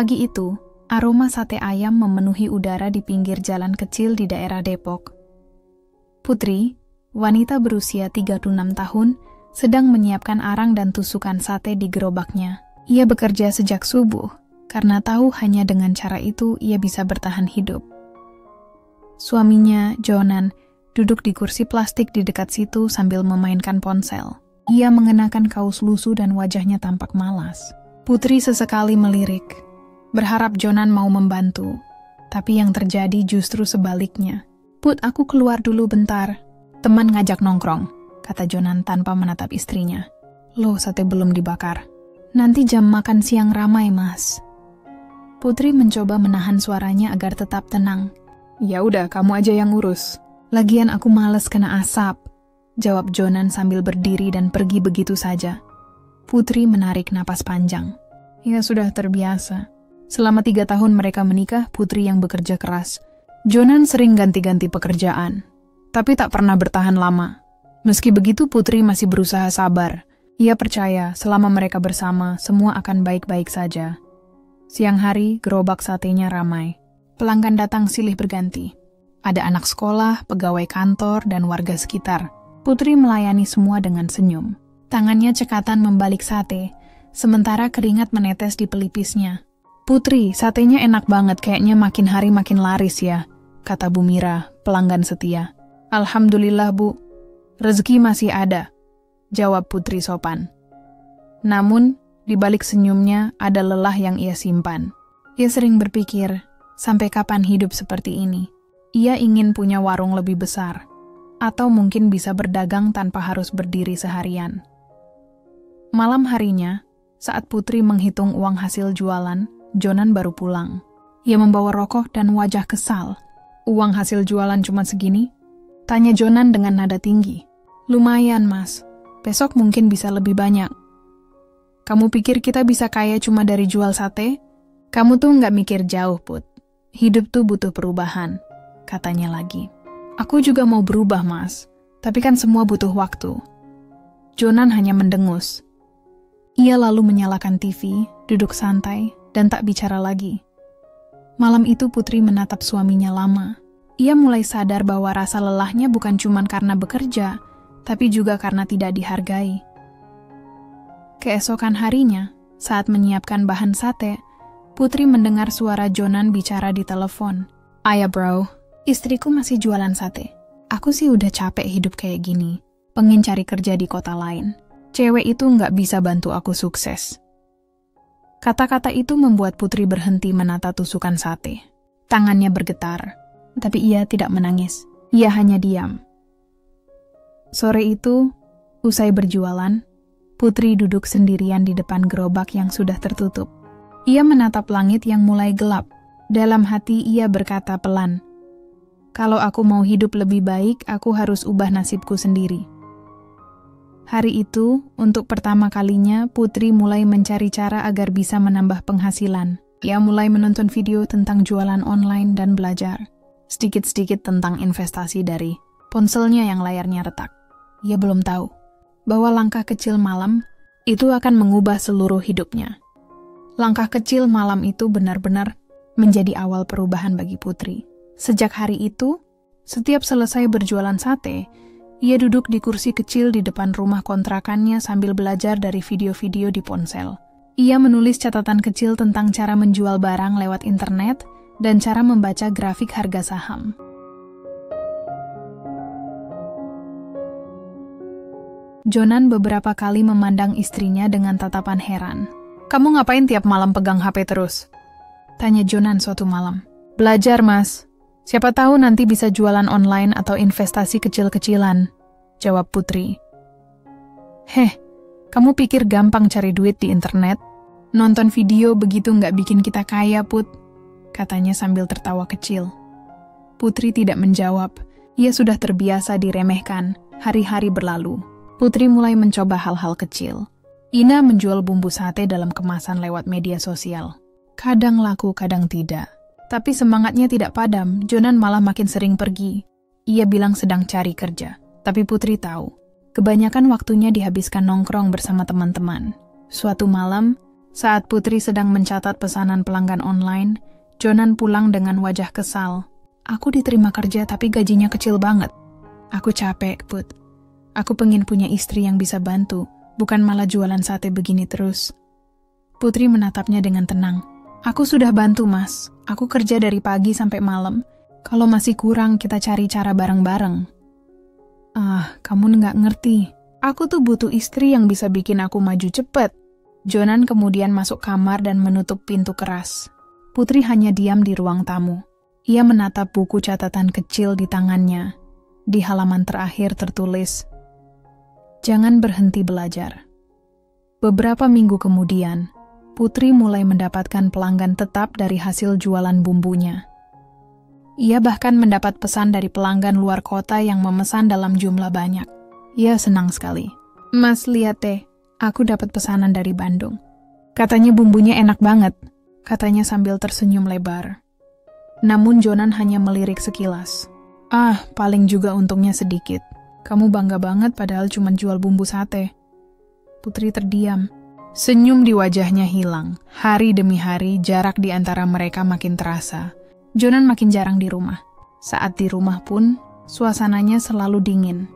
Pagi itu, aroma sate ayam memenuhi udara di pinggir jalan kecil di daerah Depok. Putri, wanita berusia 36 tahun, sedang menyiapkan arang dan tusukan sate di gerobaknya. Ia bekerja sejak subuh, karena tahu hanya dengan cara itu ia bisa bertahan hidup. Suaminya, Jonan, duduk di kursi plastik di dekat situ sambil memainkan ponsel. Ia mengenakan kaos lusuh dan wajahnya tampak malas. Putri sesekali melirik, berharap Jonan mau membantu, tapi yang terjadi justru sebaliknya. "Put, aku keluar dulu bentar. Teman ngajak nongkrong," kata Jonan tanpa menatap istrinya. "Loh, sate belum dibakar. Nanti jam makan siang ramai, Mas." Putri mencoba menahan suaranya agar tetap tenang. "Ya udah, kamu aja yang urus. Lagian aku males kena asap," jawab Jonan sambil berdiri dan pergi begitu saja. Putri menarik napas panjang. "Ya sudah terbiasa. Selama 3 tahun mereka menikah, Putri yang bekerja keras. Jonan sering ganti-ganti pekerjaan, tapi tak pernah bertahan lama. Meski begitu, Putri masih berusaha sabar. Ia percaya selama mereka bersama, semua akan baik-baik saja." Siang hari, gerobak satenya ramai. Pelanggan datang silih berganti. Ada anak sekolah, pegawai kantor, dan warga sekitar. Putri melayani semua dengan senyum. Tangannya cekatan membalik sate, sementara keringat menetes di pelipisnya. "Putri, satenya enak banget, kayaknya makin hari makin laris ya," kata Bu Mira, pelanggan setia. "Alhamdulillah, Bu. Rezeki masih ada," jawab Putri sopan. Namun, di balik senyumnya ada lelah yang ia simpan. Ia sering berpikir, sampai kapan hidup seperti ini? Ia ingin punya warung lebih besar, atau mungkin bisa berdagang tanpa harus berdiri seharian. Malam harinya, saat Putri menghitung uang hasil jualan, Jonan baru pulang. Ia membawa rokok dan wajah kesal. "Uang hasil jualan cuma segini?" tanya Jonan dengan nada tinggi. "Lumayan, Mas. Besok mungkin bisa lebih banyak." "Kamu pikir kita bisa kaya cuma dari jual sate? Kamu tuh nggak mikir jauh, Put. Hidup tuh butuh perubahan," katanya lagi. "Aku juga mau berubah, Mas. Tapi kan semua butuh waktu." Jonan hanya mendengus. Ia lalu menyalakan TV, duduk santai, dan tak bicara lagi. Malam itu Putri menatap suaminya lama. Ia mulai sadar bahwa rasa lelahnya bukan cuma karena bekerja, tapi juga karena tidak dihargai. Keesokan harinya, saat menyiapkan bahan sate, Putri mendengar suara Jonan bicara di telepon. "Ayah bro, istriku masih jualan sate. Aku sih udah capek hidup kayak gini. Pengen cari kerja di kota lain. Cewek itu nggak bisa bantu aku sukses." Kata-kata itu membuat Putri berhenti menata tusukan sate. Tangannya bergetar, tapi ia tidak menangis. Ia hanya diam. Sore itu, usai berjualan, Putri duduk sendirian di depan gerobak yang sudah tertutup. Ia menatap langit yang mulai gelap. Dalam hati ia berkata pelan, "Kalau aku mau hidup lebih baik, aku harus ubah nasibku sendiri." Hari itu, untuk pertama kalinya, Putri mulai mencari cara agar bisa menambah penghasilan. Ia mulai menonton video tentang jualan online dan belajar sedikit-sedikit tentang investasi dari ponselnya yang layarnya retak. Ia belum tahu bahwa langkah kecil malam itu akan mengubah seluruh hidupnya. Langkah kecil malam itu benar-benar menjadi awal perubahan bagi Putri. Sejak hari itu, setiap selesai berjualan sate, ia duduk di kursi kecil di depan rumah kontrakannya sambil belajar dari video-video di ponsel. Ia menulis catatan kecil tentang cara menjual barang lewat internet dan cara membaca grafik harga saham. Jonan beberapa kali memandang istrinya dengan tatapan heran. "Kamu ngapain tiap malam pegang HP terus?" tanya Jonan suatu malam. "Belajar, Mas. Siapa tahu nanti bisa jualan online atau investasi kecil-kecilan," jawab Putri. "Heh, kamu pikir gampang cari duit di internet? Nonton video begitu nggak bikin kita kaya, Put," katanya sambil tertawa kecil. Putri tidak menjawab. Ia sudah terbiasa diremehkan. Hari-hari berlalu. Putri mulai mencoba hal-hal kecil. Ina menjual bumbu sate dalam kemasan lewat media sosial. Kadang laku, kadang tidak. Tapi semangatnya tidak padam, Jonan malah makin sering pergi. Ia bilang sedang cari kerja. Tapi Putri tahu, kebanyakan waktunya dihabiskan nongkrong bersama teman-teman. Suatu malam, Saat Putri sedang mencatat pesanan pelanggan online, Jonan pulang dengan wajah kesal. Aku diterima kerja tapi gajinya kecil banget. Aku capek, Put. Aku pengen punya istri yang bisa bantu, bukan malah jualan sate begini terus. Putri menatapnya dengan tenang. Aku sudah bantu, Mas. Aku kerja dari pagi sampai malam. Kalau masih kurang, kita cari cara bareng-bareng. Kamu nggak ngerti. Aku tuh butuh istri yang bisa bikin aku maju cepet. Jonan kemudian masuk kamar dan menutup pintu keras. Putri hanya diam di ruang tamu. Ia menatap buku catatan kecil di tangannya. Di halaman terakhir tertulis, "Jangan berhenti belajar." Beberapa minggu kemudian, Putri mulai mendapatkan pelanggan tetap dari hasil jualan bumbunya. Ia bahkan mendapat pesan dari pelanggan luar kota yang memesan dalam jumlah banyak. Ia senang sekali. "Mas, lihat deh, aku dapat pesanan dari Bandung. Katanya bumbunya enak banget," katanya sambil tersenyum lebar. Namun Jonan hanya melirik sekilas. Paling juga untungnya sedikit. Kamu bangga banget padahal cuma jual bumbu sate." Putri terdiam. Senyum di wajahnya hilang. Hari demi hari, jarak di antara mereka makin terasa. Jonan makin jarang di rumah. Saat di rumah pun, suasananya selalu dingin.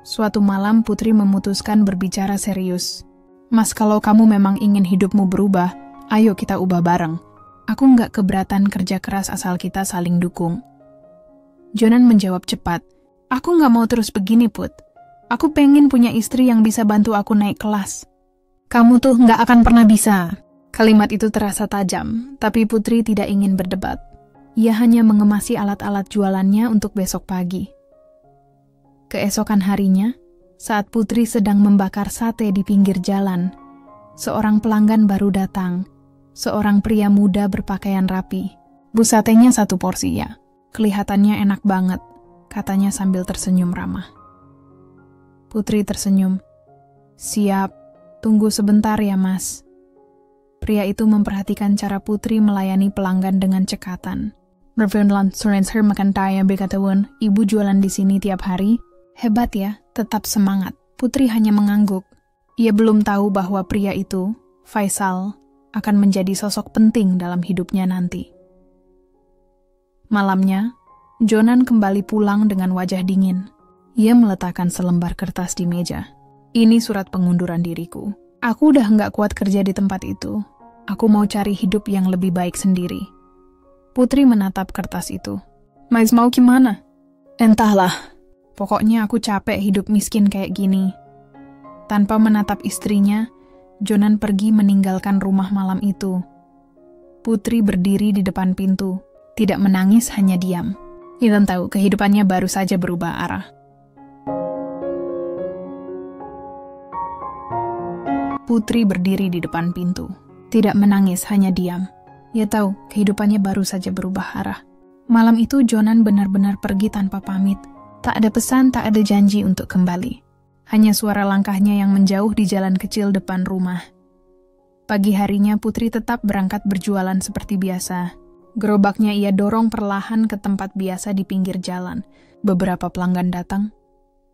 Suatu malam Putri memutuskan berbicara serius. "Mas, kalau kamu memang ingin hidupmu berubah, ayo kita ubah bareng. Aku nggak keberatan kerja keras asal kita saling dukung." Jonan menjawab cepat, "Aku nggak mau terus begini, Put. Aku pengen punya istri yang bisa bantu aku naik kelas." "Kamu tuh nggak akan pernah bisa." Kalimat itu terasa tajam, tapi Putri tidak ingin berdebat. Ia hanya mengemasi alat-alat jualannya untuk besok pagi. Keesokan harinya, saat Putri sedang membakar sate di pinggir jalan, seorang pelanggan baru datang. Seorang pria muda berpakaian rapi. "Bu, satenya 1 porsi ya. Kelihatannya enak banget," katanya sambil tersenyum ramah. Putri tersenyum. "Siap, tunggu sebentar ya, Mas." Pria itu memperhatikan cara Putri melayani pelanggan dengan cekatan. "Bervunlan Surensher makan taya berkataun, ibu jualan di sini tiap hari. Hebat ya, tetap semangat." Putri hanya mengangguk. Ia belum tahu bahwa pria itu, Faisal, akan menjadi sosok penting dalam hidupnya nanti. Malamnya, Jonan kembali pulang dengan wajah dingin. Ia meletakkan selembar kertas di meja. "Ini surat pengunduran diriku. Aku udah nggak kuat kerja di tempat itu. Aku mau cari hidup yang lebih baik sendiri." Putri menatap kertas itu. "Mas, mau gimana?" "Entahlah. Pokoknya aku capek hidup miskin kayak gini." Tanpa menatap istrinya, Jonan pergi meninggalkan rumah malam itu. Putri berdiri di depan pintu. Tidak menangis, hanya diam. Ia tahu kehidupannya baru saja berubah arah. Putri berdiri di depan pintu. Tidak menangis, hanya diam. Ia tahu kehidupannya baru saja berubah arah. Malam itu Jonan benar-benar pergi tanpa pamit. Tak ada pesan, tak ada janji untuk kembali. Hanya suara langkahnya yang menjauh di jalan kecil depan rumah. Pagi harinya Putri tetap berangkat berjualan seperti biasa. Gerobaknya ia dorong perlahan ke tempat biasa di pinggir jalan. Beberapa pelanggan datang,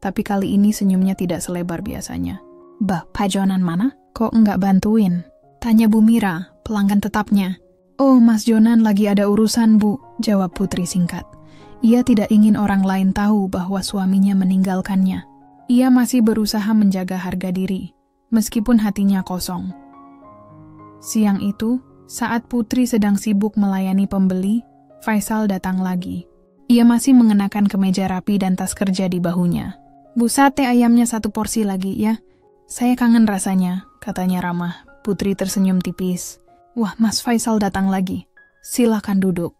tapi kali ini senyumnya tidak selebar biasanya. "Bah, Pak Jonan mana? Kok nggak bantuin?" tanya Bu Mira, pelanggan tetapnya. "Oh, Mas Jonan lagi ada urusan, Bu," jawab Putri singkat. Ia tidak ingin orang lain tahu bahwa suaminya meninggalkannya. Ia masih berusaha menjaga harga diri, meskipun hatinya kosong. Siang itu, saat Putri sedang sibuk melayani pembeli, Faisal datang lagi. Ia masih mengenakan kemeja rapi dan tas kerja di bahunya. "Bu, sate ayamnya 1 porsi lagi ya. Saya kangen rasanya," katanya ramah. Putri tersenyum tipis. "Wah, Mas Faisal datang lagi. Silakan duduk."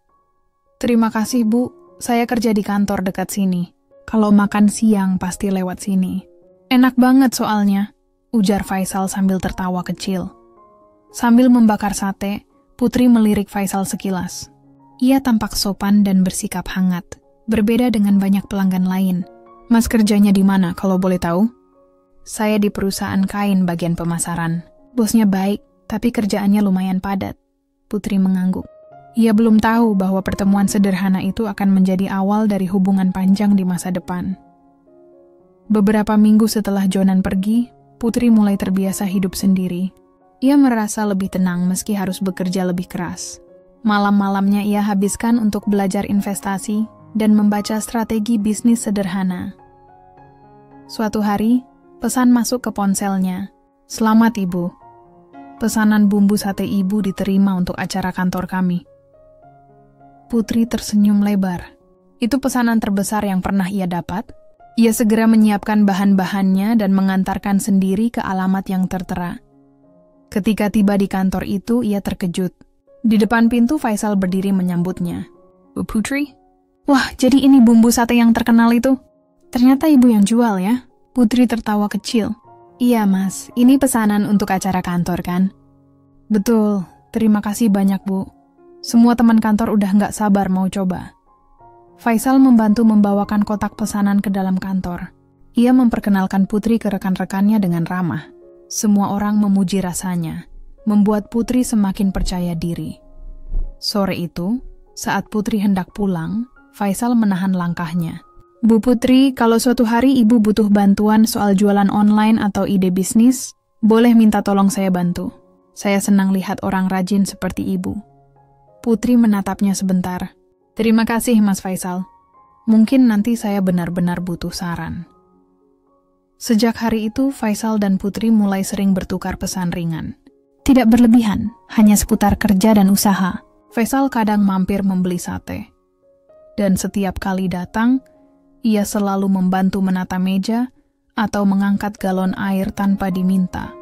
"Terima kasih, Bu. Saya kerja di kantor dekat sini. Kalau makan siang pasti lewat sini. Enak banget soalnya," ujar Faisal sambil tertawa kecil. Sambil membakar sate, Putri melirik Faisal sekilas. Ia tampak sopan dan bersikap hangat, berbeda dengan banyak pelanggan lain. "Mas kerjanya di mana kalau boleh tahu?" "Saya di perusahaan kain bagian pemasaran. Bosnya baik, tapi kerjaannya lumayan padat." Putri mengangguk. Ia belum tahu bahwa pertemuan sederhana itu akan menjadi awal dari hubungan panjang di masa depan. Beberapa minggu setelah Jonan pergi, Putri mulai terbiasa hidup sendiri. Ia merasa lebih tenang meski harus bekerja lebih keras. Malam-malamnya ia habiskan untuk belajar investasi dan membaca strategi bisnis sederhana. Suatu hari, pesan masuk ke ponselnya. "Selamat Ibu. Pesanan bumbu sate Ibu diterima untuk acara kantor kami." Putri tersenyum lebar. Itu pesanan terbesar yang pernah ia dapat. Ia segera menyiapkan bahan-bahannya dan mengantarkan sendiri ke alamat yang tertera. Ketika tiba di kantor itu, ia terkejut. Di depan pintu Faisal berdiri menyambutnya. "Bu Putri? Wah, jadi ini bumbu sate yang terkenal itu? Ternyata Ibu yang jual ya?" Putri tertawa kecil. "Iya Mas, ini pesanan untuk acara kantor kan?" "Betul, terima kasih banyak Bu. Semua teman kantor udah nggak sabar mau coba." Faisal membantu membawakan kotak pesanan ke dalam kantor. Ia memperkenalkan Putri ke rekan-rekannya dengan ramah. Semua orang memuji rasanya, membuat Putri semakin percaya diri. Sore itu, saat Putri hendak pulang, Faisal menahan langkahnya. "Bu Putri, kalau suatu hari Ibu butuh bantuan soal jualan online atau ide bisnis, boleh minta tolong saya bantu. Saya senang lihat orang rajin seperti Ibu." Putri menatapnya sebentar. "Terima kasih Mas Faisal. Mungkin nanti saya benar-benar butuh saran." Sejak hari itu, Faisal dan Putri mulai sering bertukar pesan ringan. Tidak berlebihan, hanya seputar kerja dan usaha. Faisal kadang mampir membeli sate. Dan setiap kali datang, ia selalu membantu menata meja atau mengangkat galon air tanpa diminta.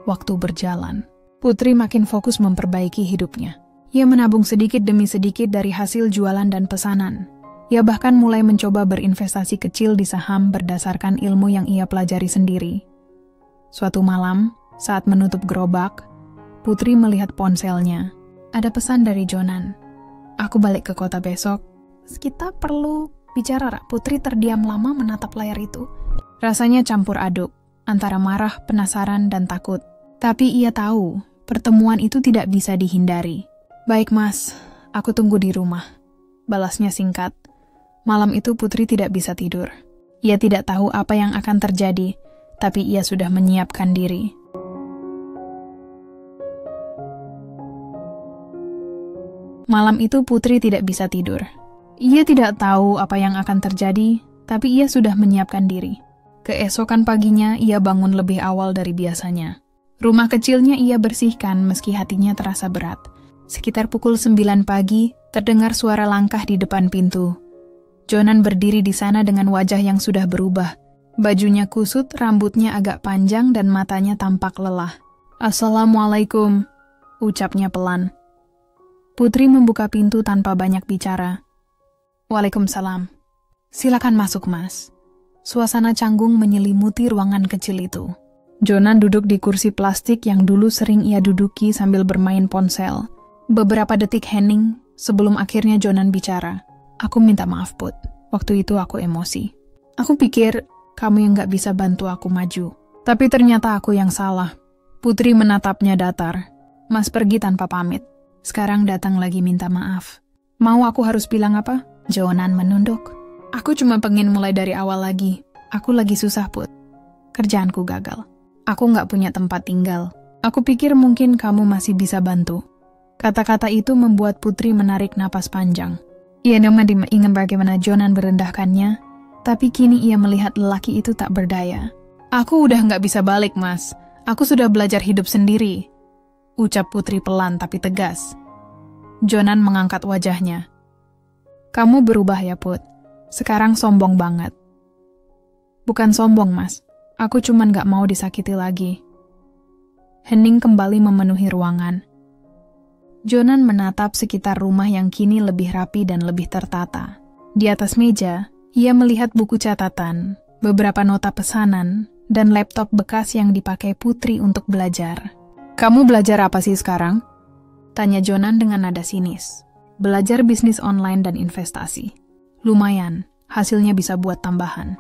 Waktu berjalan, Putri makin fokus memperbaiki hidupnya. Ia menabung sedikit demi sedikit dari hasil jualan dan pesanan. Ia bahkan mulai mencoba berinvestasi kecil di saham berdasarkan ilmu yang ia pelajari sendiri. Suatu malam, saat menutup gerobak, Putri melihat ponselnya. Ada pesan dari Jonan. "Aku balik ke kota besok. Kita perlu bicara." Putri terdiam lama menatap layar itu. Rasanya campur aduk, antara marah, penasaran, dan takut. Tapi ia tahu, pertemuan itu tidak bisa dihindari. "Baik Mas, aku tunggu di rumah," balasnya singkat. Malam itu Putri tidak bisa tidur. Ia tidak tahu apa yang akan terjadi, tapi ia sudah menyiapkan diri. Malam itu Putri tidak bisa tidur. Ia tidak tahu apa yang akan terjadi, tapi ia sudah menyiapkan diri. Keesokan paginya ia bangun lebih awal dari biasanya. Rumah kecilnya ia bersihkan meski hatinya terasa berat. Sekitar pukul 9 pagi, terdengar suara langkah di depan pintu. Jonan berdiri di sana dengan wajah yang sudah berubah. Bajunya kusut, rambutnya agak panjang, dan matanya tampak lelah. "Assalamualaikum," ucapnya pelan. Putri membuka pintu tanpa banyak bicara. "Waalaikumsalam. Silakan masuk, Mas." Suasana canggung menyelimuti ruangan kecil itu. Jonan duduk di kursi plastik yang dulu sering ia duduki sambil bermain ponsel. Beberapa detik hening sebelum akhirnya Jonan bicara. "Aku minta maaf, Put. Waktu itu aku emosi. Aku pikir kamu yang gak bisa bantu aku maju. Tapi ternyata aku yang salah." Putri menatapnya datar. "Mas pergi tanpa pamit. Sekarang datang lagi minta maaf. Mau aku harus bilang apa?" Jonan menunduk. "Aku cuma pengen mulai dari awal lagi. Aku lagi susah, Put. Kerjaanku gagal. Aku gak punya tempat tinggal. Aku pikir mungkin kamu masih bisa bantu." Kata-kata itu membuat Putri menarik napas panjang. Ia ingat bagaimana Jonan merendahkannya, tapi kini ia melihat lelaki itu tak berdaya. "Aku udah nggak bisa balik, Mas. Aku sudah belajar hidup sendiri," ucap Putri pelan tapi tegas. Jonan mengangkat wajahnya. "Kamu berubah ya, Put. Sekarang sombong banget." "Bukan sombong, Mas. Aku cuman nggak mau disakiti lagi." Hening kembali memenuhi ruangan. Jonan menatap sekitar rumah yang kini lebih rapi dan lebih tertata. Di atas meja, ia melihat buku catatan, beberapa nota pesanan, dan laptop bekas yang dipakai Putri untuk belajar. "Kamu belajar apa sih sekarang?" tanya Jonan dengan nada sinis. "Belajar bisnis online dan investasi. Lumayan, hasilnya bisa buat tambahan."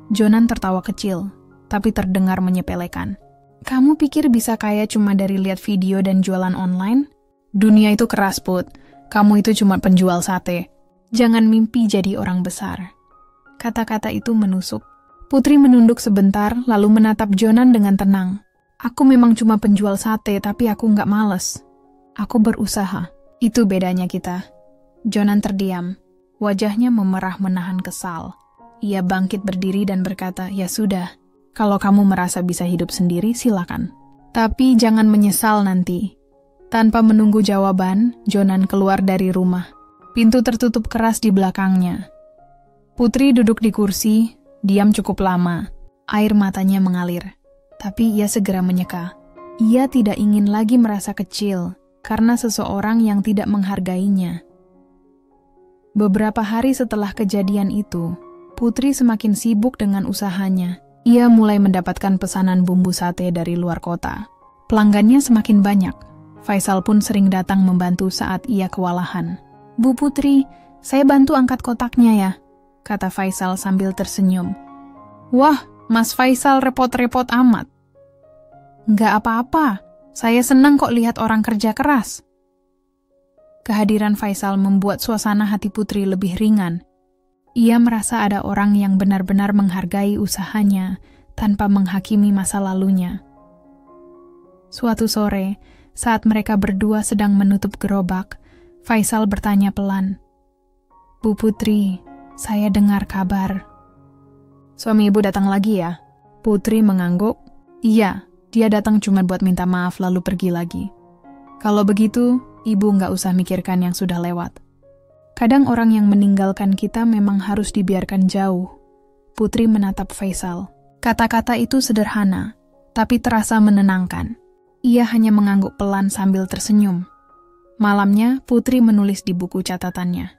Jonan tertawa kecil, tapi terdengar menyepelekan. "Kamu pikir bisa kaya cuma dari lihat video dan jualan online? Dunia itu keras, Put. Kamu itu cuma penjual sate. Jangan mimpi jadi orang besar." Kata-kata itu menusuk. Putri menunduk sebentar, lalu menatap Jonan dengan tenang. Aku memang cuma penjual sate, tapi aku nggak males. Aku berusaha. Itu bedanya kita. Jonan terdiam. Wajahnya memerah menahan kesal. Ia bangkit berdiri dan berkata, ya sudah. Kalau kamu merasa bisa hidup sendiri, silakan. Tapi jangan menyesal nanti. Tanpa menunggu jawaban, Jonan keluar dari rumah. Pintu tertutup keras di belakangnya. Putri duduk di kursi, diam cukup lama. Air matanya mengalir. Tapi ia segera menyeka. Ia tidak ingin lagi merasa kecil karena seseorang yang tidak menghargainya. Beberapa hari setelah kejadian itu, Putri semakin sibuk dengan usahanya. Ia mulai mendapatkan pesanan bumbu sate dari luar kota. Pelanggannya semakin banyak. Faisal pun sering datang membantu saat ia kewalahan. Bu Putri, saya bantu angkat kotaknya ya, kata Faisal sambil tersenyum. Wah, Mas Faisal repot-repot amat. Nggak apa-apa, saya senang kok lihat orang kerja keras. Kehadiran Faisal membuat suasana hati Putri lebih ringan. Ia merasa ada orang yang benar-benar menghargai usahanya tanpa menghakimi masa lalunya. Suatu sore, saat mereka berdua sedang menutup gerobak, Faisal bertanya pelan, Bu Putri, saya dengar kabar. Suami ibu datang lagi ya? Putri mengangguk. Iya, dia datang cuma buat minta maaf lalu pergi lagi. Kalau begitu, ibu nggak usah mikirkan yang sudah lewat. Kadang orang yang meninggalkan kita memang harus dibiarkan jauh. Putri menatap Faisal. Kata-kata itu sederhana, tapi terasa menenangkan. Ia hanya mengangguk pelan sambil tersenyum. Malamnya, Putri menulis di buku catatannya.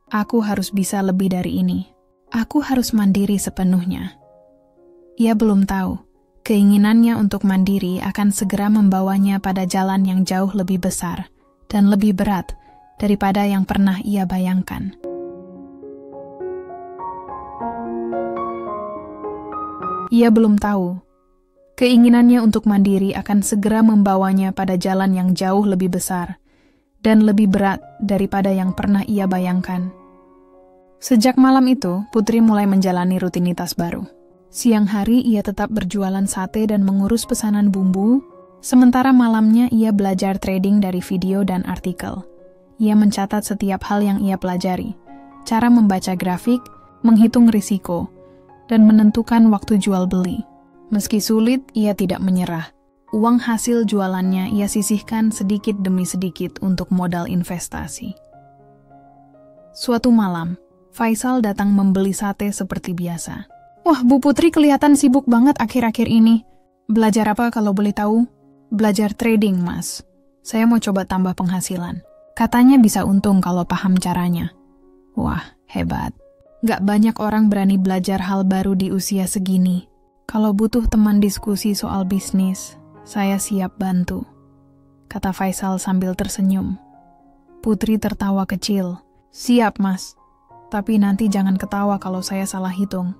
Aku harus bisa lebih dari ini. Aku harus mandiri sepenuhnya. Ia belum tahu, keinginannya untuk mandiri akan segera membawanya pada jalan yang jauh lebih besar dan lebih berat daripada yang pernah ia bayangkan. Ia belum tahu, keinginannya untuk mandiri akan segera membawanya pada jalan yang jauh lebih besar dan lebih berat daripada yang pernah ia bayangkan. Sejak malam itu, Putri mulai menjalani rutinitas baru. Siang hari ia tetap berjualan sate dan mengurus pesanan bumbu, sementara malamnya ia belajar trading dari video dan artikel. Ia mencatat setiap hal yang ia pelajari, cara membaca grafik, menghitung risiko, dan menentukan waktu jual beli. Meski sulit, ia tidak menyerah. Uang hasil jualannya ia sisihkan sedikit demi sedikit untuk modal investasi. Suatu malam, Faisal datang membeli sate seperti biasa. Wah, Bu Putri kelihatan sibuk banget akhir-akhir ini. Belajar apa kalau boleh tahu? Belajar trading, Mas. Saya mau coba tambah penghasilan. Katanya bisa untung kalau paham caranya. Wah, hebat. Gak banyak orang berani belajar hal baru di usia segini. Kalau butuh teman diskusi soal bisnis, saya siap bantu, kata Faisal sambil tersenyum. Putri tertawa kecil. Siap, Mas. Tapi nanti jangan ketawa kalau saya salah hitung.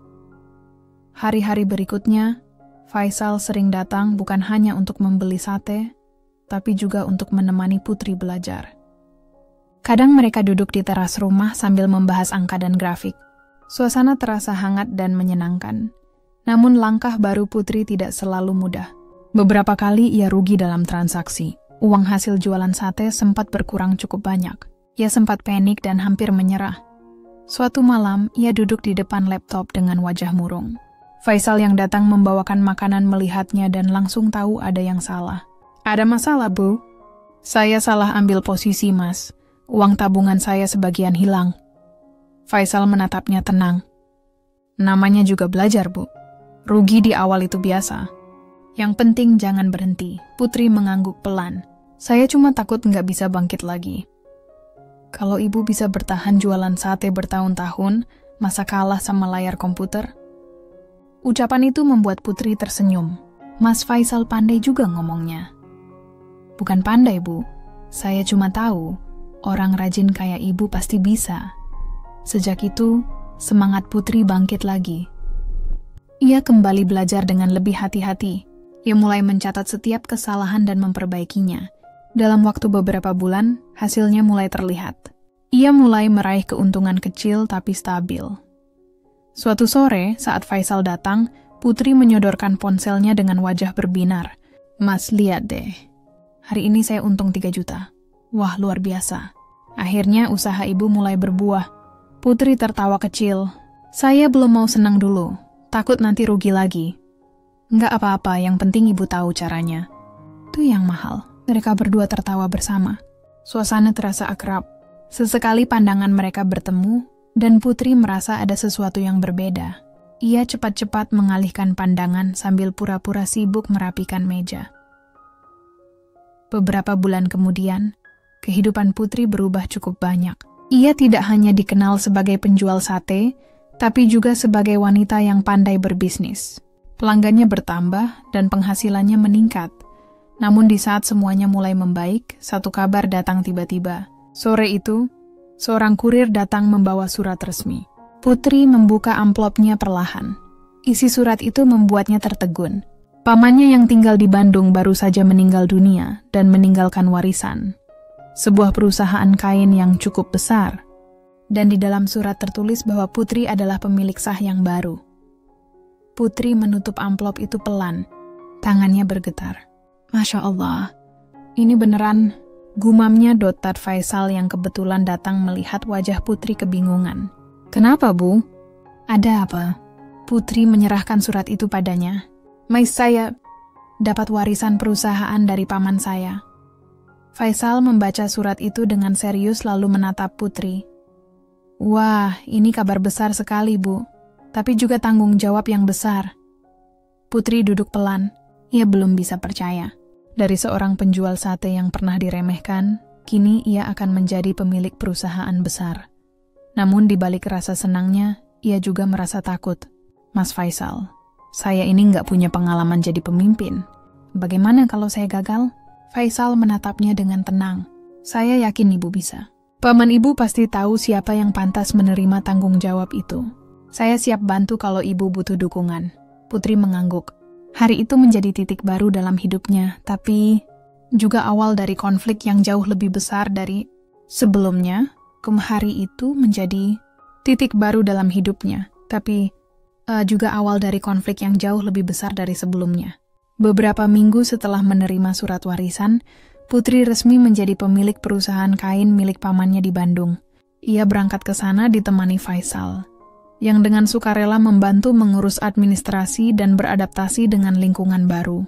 Hari-hari berikutnya, Faisal sering datang bukan hanya untuk membeli sate, tapi juga untuk menemani Putri belajar. Kadang mereka duduk di teras rumah sambil membahas angka dan grafik. Suasana terasa hangat dan menyenangkan. Namun langkah baru Putri tidak selalu mudah. Beberapa kali ia rugi dalam transaksi. Uang hasil jualan sate sempat berkurang cukup banyak. Ia sempat panik dan hampir menyerah. Suatu malam, ia duduk di depan laptop dengan wajah murung. Faisal yang datang membawakan makanan melihatnya dan langsung tahu ada yang salah. Ada masalah, Bu? Saya salah ambil posisi, Mas. Uang tabungan saya sebagian hilang. Faisal menatapnya tenang. Namanya juga belajar, Bu. Rugi di awal itu biasa. Yang penting jangan berhenti. Putri mengangguk pelan. Saya cuma takut nggak bisa bangkit lagi. Kalau ibu bisa bertahan jualan sate bertahun-tahun, masa kalah sama layar komputer? Ucapan itu membuat Putri tersenyum. Mas Faisal pandai juga ngomongnya. Bukan pandai, Bu. Saya cuma tahu, orang rajin kayak ibu pasti bisa. Sejak itu, semangat Putri bangkit lagi. Ia kembali belajar dengan lebih hati-hati. Ia mulai mencatat setiap kesalahan dan memperbaikinya. Dalam waktu beberapa bulan, hasilnya mulai terlihat. Ia mulai meraih keuntungan kecil tapi stabil. Suatu sore, saat Faisal datang, Putri menyodorkan ponselnya dengan wajah berbinar. Mas, lihat deh. Hari ini saya untung 3 juta. Wah, luar biasa. Akhirnya usaha ibu mulai berbuah. Putri tertawa kecil. Saya belum mau senang dulu. Takut nanti rugi lagi. Nggak apa-apa, yang penting ibu tahu caranya. Itu yang mahal. Mereka berdua tertawa bersama. Suasana terasa akrab. Sesekali pandangan mereka bertemu, dan Putri merasa ada sesuatu yang berbeda. Ia cepat-cepat mengalihkan pandangan sambil pura-pura sibuk merapikan meja. Beberapa bulan kemudian, kehidupan Putri berubah cukup banyak. Ia tidak hanya dikenal sebagai penjual sate, tapi juga sebagai wanita yang pandai berbisnis. Pelanggannya bertambah dan penghasilannya meningkat. Namun di saat semuanya mulai membaik, satu kabar datang tiba-tiba. Sore itu, seorang kurir datang membawa surat resmi. Putri membuka amplopnya perlahan. Isi surat itu membuatnya tertegun. Pamannya yang tinggal di Bandung baru saja meninggal dunia dan meninggalkan warisan. Sebuah perusahaan kain yang cukup besar. Dan di dalam surat tertulis bahwa Putri adalah pemilik sah yang baru. Putri menutup amplop itu pelan. Tangannya bergetar. Masya Allah, ini beneran, gumamnya Dr. Faisal yang kebetulan datang melihat wajah Putri kebingungan. Kenapa, Bu? Ada apa? Putri menyerahkan surat itu padanya. Mas, saya dapat warisan perusahaan dari paman saya. Faisal membaca surat itu dengan serius lalu menatap Putri. Wah, ini kabar besar sekali, Bu. Tapi juga tanggung jawab yang besar. Putri duduk pelan. Ia belum bisa percaya. Dari seorang penjual sate yang pernah diremehkan, kini ia akan menjadi pemilik perusahaan besar. Namun di balik rasa senangnya, ia juga merasa takut. Mas Faisal, saya ini nggak punya pengalaman jadi pemimpin. Bagaimana kalau saya gagal? Faisal menatapnya dengan tenang. Saya yakin ibu bisa. Paman ibu pasti tahu siapa yang pantas menerima tanggung jawab itu. Saya siap bantu kalau ibu butuh dukungan. Putri mengangguk. Hari itu menjadi titik baru dalam hidupnya, tapi juga awal dari konflik yang jauh lebih besar dari sebelumnya. Hari itu menjadi titik baru dalam hidupnya, tapi juga awal dari konflik yang jauh lebih besar dari sebelumnya. Beberapa minggu setelah menerima surat warisan, Putri resmi menjadi pemilik perusahaan kain milik pamannya di Bandung. Ia berangkat ke sana ditemani Faisal, yang dengan sukarela membantu mengurus administrasi dan beradaptasi dengan lingkungan baru.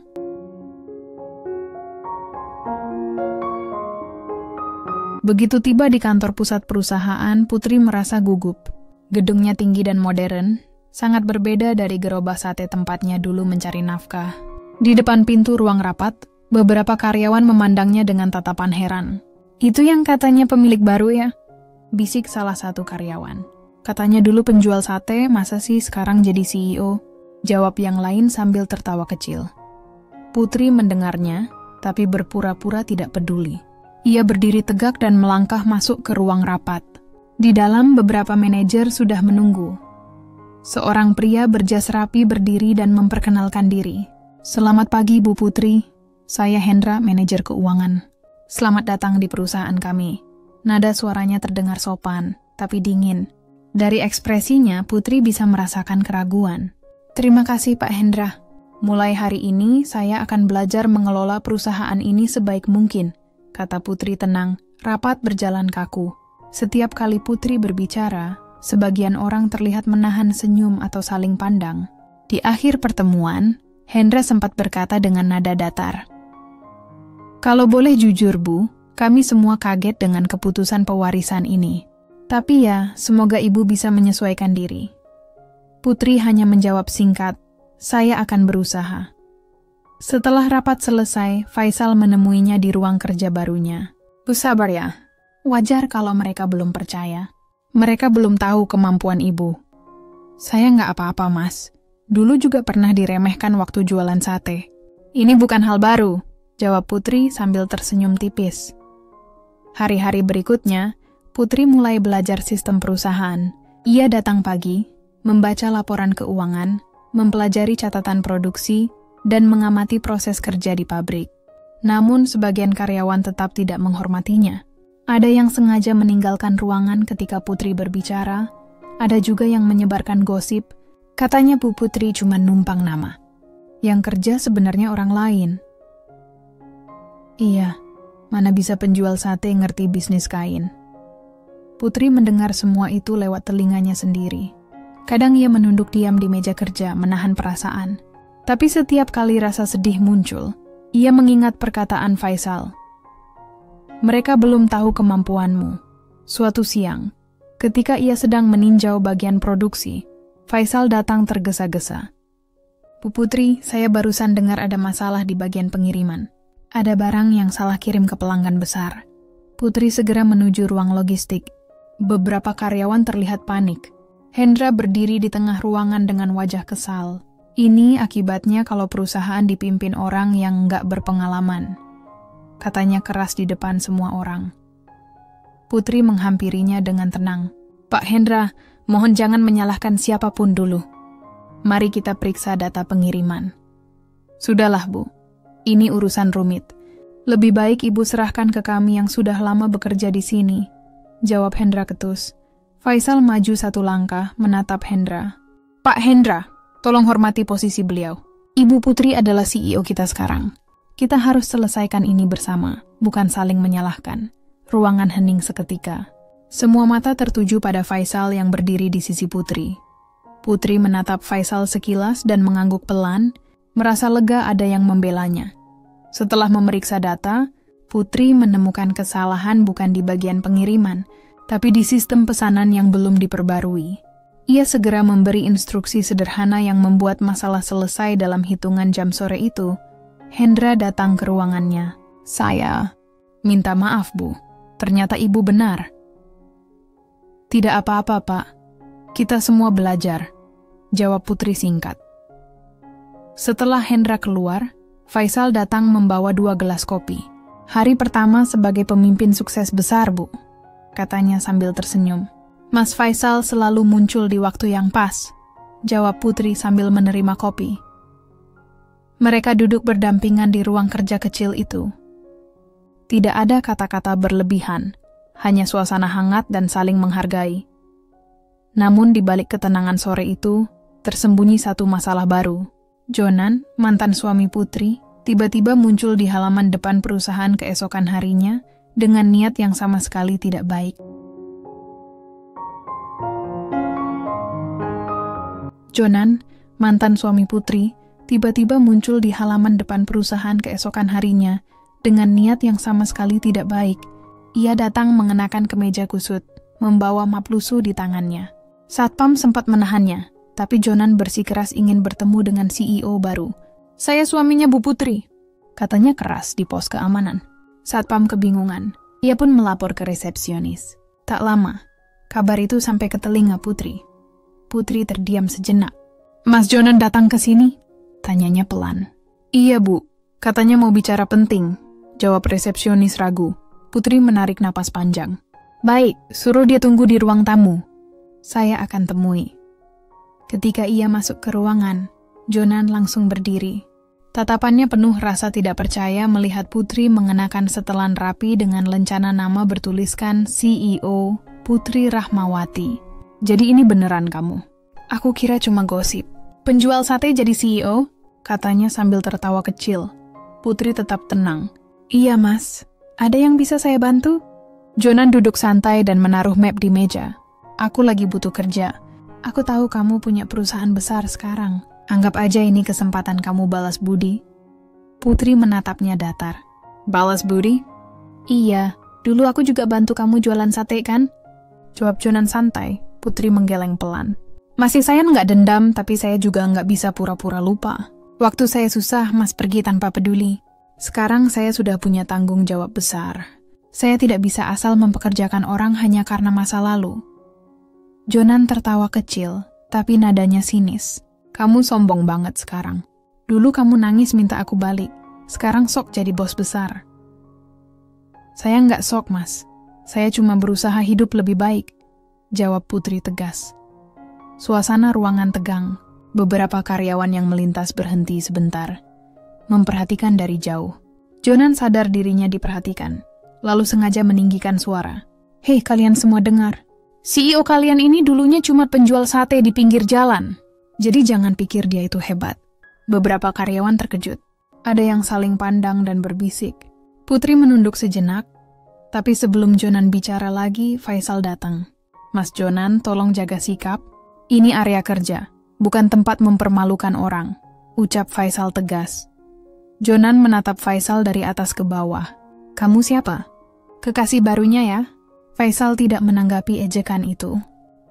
Begitu tiba di kantor pusat perusahaan, Putri merasa gugup. Gedungnya tinggi dan modern, sangat berbeda dari gerobak sate tempatnya dulu mencari nafkah. Di depan pintu ruang rapat, beberapa karyawan memandangnya dengan tatapan heran. Itu yang katanya pemilik baru ya? Bisik salah satu karyawan. Katanya dulu penjual sate, masa sih sekarang jadi CEO? Jawab yang lain sambil tertawa kecil. Putri mendengarnya, tapi berpura-pura tidak peduli. Ia berdiri tegak dan melangkah masuk ke ruang rapat. Di dalam beberapa manajer sudah menunggu. Seorang pria berjas rapi berdiri dan memperkenalkan diri. Selamat pagi Bu Putri, saya Hendra, manajer keuangan. Selamat datang di perusahaan kami. Nada suaranya terdengar sopan, tapi dingin. Dari ekspresinya, Putri bisa merasakan keraguan. Terima kasih Pak Hendra. Mulai hari ini, saya akan belajar mengelola perusahaan ini sebaik mungkin, kata Putri tenang. Rapat berjalan kaku. Setiap kali Putri berbicara, sebagian orang terlihat menahan senyum atau saling pandang. Di akhir pertemuan, Hendra sempat berkata dengan nada datar. Kalau boleh jujur Bu, kami semua kaget dengan keputusan pewarisan ini. Tapi ya, semoga Ibu bisa menyesuaikan diri. Putri hanya menjawab singkat, saya akan berusaha. Setelah rapat selesai, Faisal menemuinya di ruang kerja barunya. Bu sabar ya, wajar kalau mereka belum percaya. Mereka belum tahu kemampuan Ibu. Saya nggak apa-apa Mas. Dulu juga pernah diremehkan waktu jualan sate. Ini bukan hal baru, jawab Putri sambil tersenyum tipis. Hari-hari berikutnya, Putri mulai belajar sistem perusahaan. Ia datang pagi, membaca laporan keuangan, mempelajari catatan produksi, dan mengamati proses kerja di pabrik. Namun, sebagian karyawan tetap tidak menghormatinya. Ada yang sengaja meninggalkan ruangan ketika Putri berbicara, ada juga yang menyebarkan gosip, Katanya Bu Putri cuma numpang nama. Yang kerja sebenarnya orang lain. Iya, mana bisa penjual sate ngerti bisnis kain. Putri mendengar semua itu lewat telinganya sendiri. Kadang ia menunduk diam di meja kerja menahan perasaan. Tapi setiap kali rasa sedih muncul, ia mengingat perkataan Faisal. Mereka belum tahu kemampuanmu. Suatu siang, ketika ia sedang meninjau bagian produksi, Faisal datang tergesa-gesa. Bu Putri, saya barusan dengar ada masalah di bagian pengiriman. Ada barang yang salah kirim ke pelanggan besar. Putri segera menuju ruang logistik. Beberapa karyawan terlihat panik. Hendra berdiri di tengah ruangan dengan wajah kesal. Ini akibatnya kalau perusahaan dipimpin orang yang nggak berpengalaman. Katanya keras di depan semua orang. Putri menghampirinya dengan tenang. Pak Hendra, mohon jangan menyalahkan siapapun dulu. Mari kita periksa data pengiriman. Sudahlah, Bu. Ini urusan rumit. Lebih baik Ibu serahkan ke kami yang sudah lama bekerja di sini. Jawab Hendra ketus. Faisal maju satu langkah menatap Hendra. Pak Hendra, tolong hormati posisi beliau. Ibu Putri adalah CEO kita sekarang. Kita harus selesaikan ini bersama, bukan saling menyalahkan. Ruangan hening seketika. Semua mata tertuju pada Faisal yang berdiri di sisi Putri. Putri menatap Faisal sekilas dan mengangguk pelan, merasa lega ada yang membelanya. Setelah memeriksa data, Putri menemukan kesalahan bukan di bagian pengiriman, tapi di sistem pesanan yang belum diperbarui. Ia segera memberi instruksi sederhana yang membuat masalah selesai dalam hitungan jam sore itu. Hendra datang ke ruangannya. Saya minta maaf, Bu. Ternyata Ibu benar. Tidak apa-apa, Pak. Kita semua belajar. Jawab Putri singkat. Setelah Hendra keluar, Faisal datang membawa 2 gelas kopi. Hari pertama sebagai pemimpin sukses besar, Bu. Katanya sambil tersenyum. Mas Faisal selalu muncul di waktu yang pas. Jawab Putri sambil menerima kopi. Mereka duduk berdampingan di ruang kerja kecil itu. Tidak ada kata-kata berlebihan, hanya suasana hangat dan saling menghargai. Namun di balik ketenangan sore itu, tersembunyi satu masalah baru. Jonan, mantan suami Putri, tiba-tiba muncul di halaman depan perusahaan keesokan harinya dengan niat yang sama sekali tidak baik. Jonan, mantan suami Putri, tiba-tiba muncul di halaman depan perusahaan keesokan harinya dengan niat yang sama sekali tidak baik. Ia datang mengenakan kemeja kusut, membawa map lusuh di tangannya. Satpam sempat menahannya, tapi Jonan bersikeras ingin bertemu dengan CEO baru. Saya suaminya Bu Putri, katanya keras di pos keamanan. Satpam kebingungan. Ia pun melapor ke resepsionis. Tak lama, kabar itu sampai ke telinga Putri. Putri terdiam sejenak. Mas Jonan datang ke sini? Tanyanya pelan. Iya, Bu. Katanya mau bicara penting. Jawab resepsionis ragu. Putri menarik napas panjang. Baik, suruh dia tunggu di ruang tamu. Saya akan temui. Ketika ia masuk ke ruangan, Jonan langsung berdiri. Tatapannya penuh rasa tidak percaya melihat Putri mengenakan setelan rapi dengan lencana nama bertuliskan CEO Putri Rahmawati. Jadi ini beneran kamu? Aku kira cuma gosip. Penjual sate jadi CEO? Katanya sambil tertawa kecil. Putri tetap tenang. Iya, Mas. Ada yang bisa saya bantu? Jonan duduk santai dan menaruh map di meja. Aku lagi butuh kerja. Aku tahu kamu punya perusahaan besar sekarang. Anggap aja ini kesempatan kamu balas budi. Putri menatapnya datar. Balas budi? Iya, dulu aku juga bantu kamu jualan sate kan? Jawab Jonan santai. Putri menggeleng pelan. Masih saya nggak dendam, tapi saya juga nggak bisa pura-pura lupa. Waktu saya susah, Mas pergi tanpa peduli. Sekarang saya sudah punya tanggung jawab besar. Saya tidak bisa asal mempekerjakan orang hanya karena masa lalu. Jonan tertawa kecil, tapi nadanya sinis. Kamu sombong banget sekarang. Dulu kamu nangis minta aku balik. Sekarang sok jadi bos besar. Saya nggak sok, Mas. Saya cuma berusaha hidup lebih baik. Jawab Putri tegas. Suasana ruangan tegang. Beberapa karyawan yang melintas berhenti sebentar. Memperhatikan dari jauh. Jonan sadar dirinya diperhatikan. Lalu sengaja meninggikan suara. Hei, kalian semua dengar. CEO kalian ini dulunya cuma penjual sate di pinggir jalan. Jadi jangan pikir dia itu hebat. Beberapa karyawan terkejut. Ada yang saling pandang dan berbisik. Putri menunduk sejenak, tapi sebelum Jonan bicara lagi, Faisal datang. Mas Jonan, tolong jaga sikap. Ini area kerja, bukan tempat mempermalukan orang, ucap Faisal tegas. Jonan menatap Faisal dari atas ke bawah. Kamu siapa? Kekasih barunya ya? Faisal tidak menanggapi ejekan itu.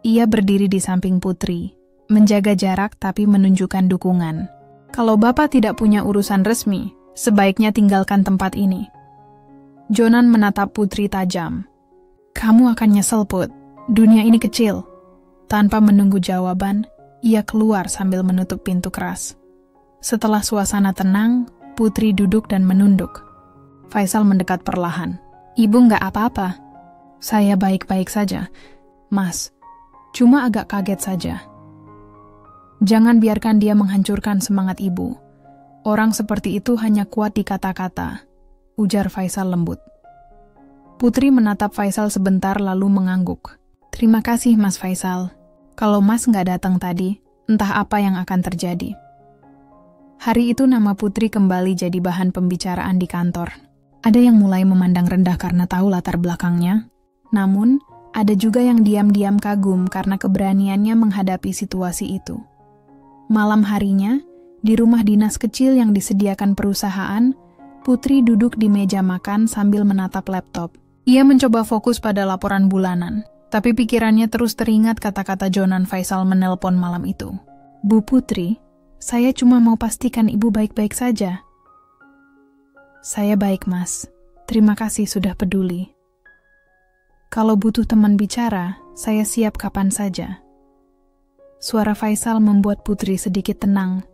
Ia berdiri di samping Putri, menjaga jarak tapi menunjukkan dukungan. Kalau Bapak tidak punya urusan resmi, sebaiknya tinggalkan tempat ini. Jonan menatap Putri tajam. Kamu akan nyesel, Put. Dunia ini kecil. Tanpa menunggu jawaban, ia keluar sambil menutup pintu keras. Setelah suasana tenang, Putri duduk dan menunduk. Faisal mendekat perlahan. Ibu nggak apa-apa. Saya baik-baik saja. Mas, cuma agak kaget saja. Jangan biarkan dia menghancurkan semangat ibu. Orang seperti itu hanya kuat di kata-kata, ujar Faisal lembut. Putri menatap Faisal sebentar lalu mengangguk. Terima kasih Mas Faisal. Kalau Mas nggak datang tadi, entah apa yang akan terjadi. Hari itu nama Putri kembali jadi bahan pembicaraan di kantor. Ada yang mulai memandang rendah karena tahu latar belakangnya. Namun, ada juga yang diam-diam kagum karena keberaniannya menghadapi situasi itu. Malam harinya, di rumah dinas kecil yang disediakan perusahaan, Putri duduk di meja makan sambil menatap laptop. Ia mencoba fokus pada laporan bulanan, tapi pikirannya terus teringat kata-kata Jonan Faisal menelpon malam itu. Bu Putri, saya cuma mau pastikan ibu baik-baik saja. Saya baik, Mas. Terima kasih sudah peduli. Kalau butuh teman bicara, saya siap kapan saja. Suara Faisal membuat Putri sedikit tenang.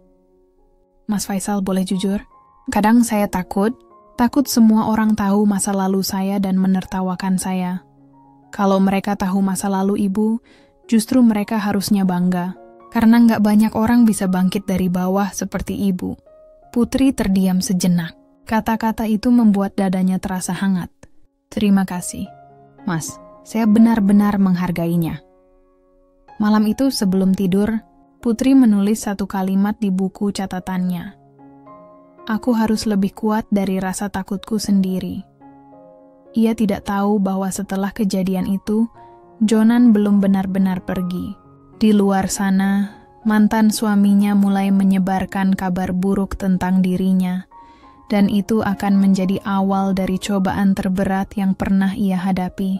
Mas Faisal, boleh jujur? Kadang saya takut semua orang tahu masa lalu saya dan menertawakan saya. Kalau mereka tahu masa lalu ibu, justru mereka harusnya bangga. Karena nggak banyak orang bisa bangkit dari bawah seperti ibu. Putri terdiam sejenak. Kata-kata itu membuat dadanya terasa hangat. Terima kasih. Mas, saya benar-benar menghargainya. Malam itu sebelum tidur, Putri menulis satu kalimat di buku catatannya. Aku harus lebih kuat dari rasa takutku sendiri. Ia tidak tahu bahwa setelah kejadian itu, Jonan belum benar-benar pergi. Di luar sana, mantan suaminya mulai menyebarkan kabar buruk tentang dirinya, dan itu akan menjadi awal dari cobaan terberat yang pernah ia hadapi.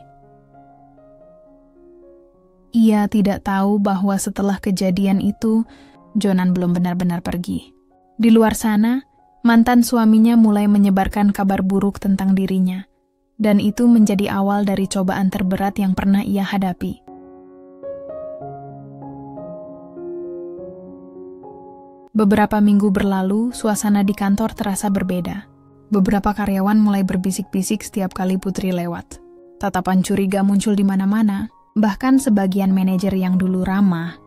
Ia tidak tahu bahwa setelah kejadian itu, Jonan belum benar-benar pergi. Di luar sana, mantan suaminya mulai menyebarkan kabar buruk tentang dirinya, dan itu menjadi awal dari cobaan terberat yang pernah ia hadapi. Beberapa minggu berlalu, suasana di kantor terasa berbeda. Beberapa karyawan mulai berbisik-bisik setiap kali Putri lewat. Tatapan curiga muncul di mana-mana. Bahkan sebagian manajer yang dulu ramah,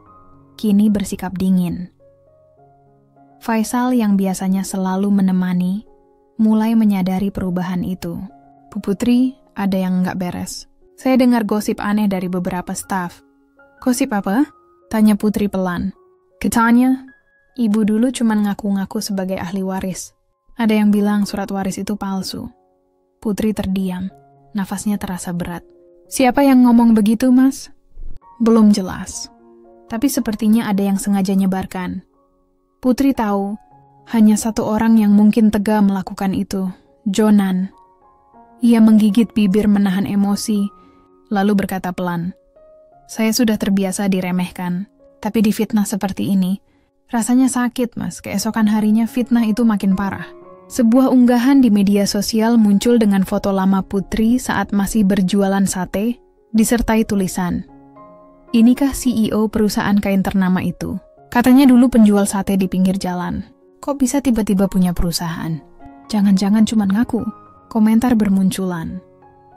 kini bersikap dingin. Faisal yang biasanya selalu menemani, mulai menyadari perubahan itu. Bu Putri, ada yang nggak beres. Saya dengar gosip aneh dari beberapa staf. Gosip apa? Tanya Putri pelan. Katanya, ibu dulu cuma ngaku-ngaku sebagai ahli waris. Ada yang bilang surat waris itu palsu. Putri terdiam, nafasnya terasa berat. Siapa yang ngomong begitu, Mas? Belum jelas. Tapi sepertinya ada yang sengaja nyebarkan. Putri tahu, hanya satu orang yang mungkin tega melakukan itu, Jonan. Ia menggigit bibir menahan emosi, lalu berkata pelan. Saya sudah terbiasa diremehkan, tapi difitnah seperti ini, rasanya sakit, Mas. Keesokan harinya fitnah itu makin parah. Sebuah unggahan di media sosial muncul dengan foto lama Putri saat masih berjualan sate, disertai tulisan, "Inikah CEO perusahaan kain ternama itu? Katanya dulu penjual sate di pinggir jalan. Kok bisa tiba-tiba punya perusahaan? Jangan-jangan cuma ngaku." Komentar bermunculan.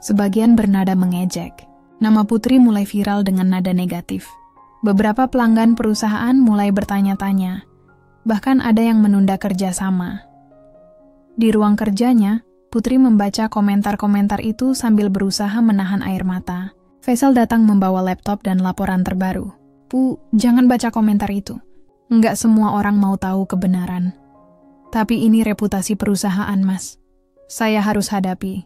Sebagian bernada mengejek. Nama Putri mulai viral dengan nada negatif. Beberapa pelanggan perusahaan mulai bertanya-tanya. Bahkan ada yang menunda kerjasama. Di ruang kerjanya, Putri membaca komentar-komentar itu sambil berusaha menahan air mata. Faisal datang membawa laptop dan laporan terbaru. Bu, jangan baca komentar itu. Nggak semua orang mau tahu kebenaran. Tapi ini reputasi perusahaan, Mas. Saya harus hadapi.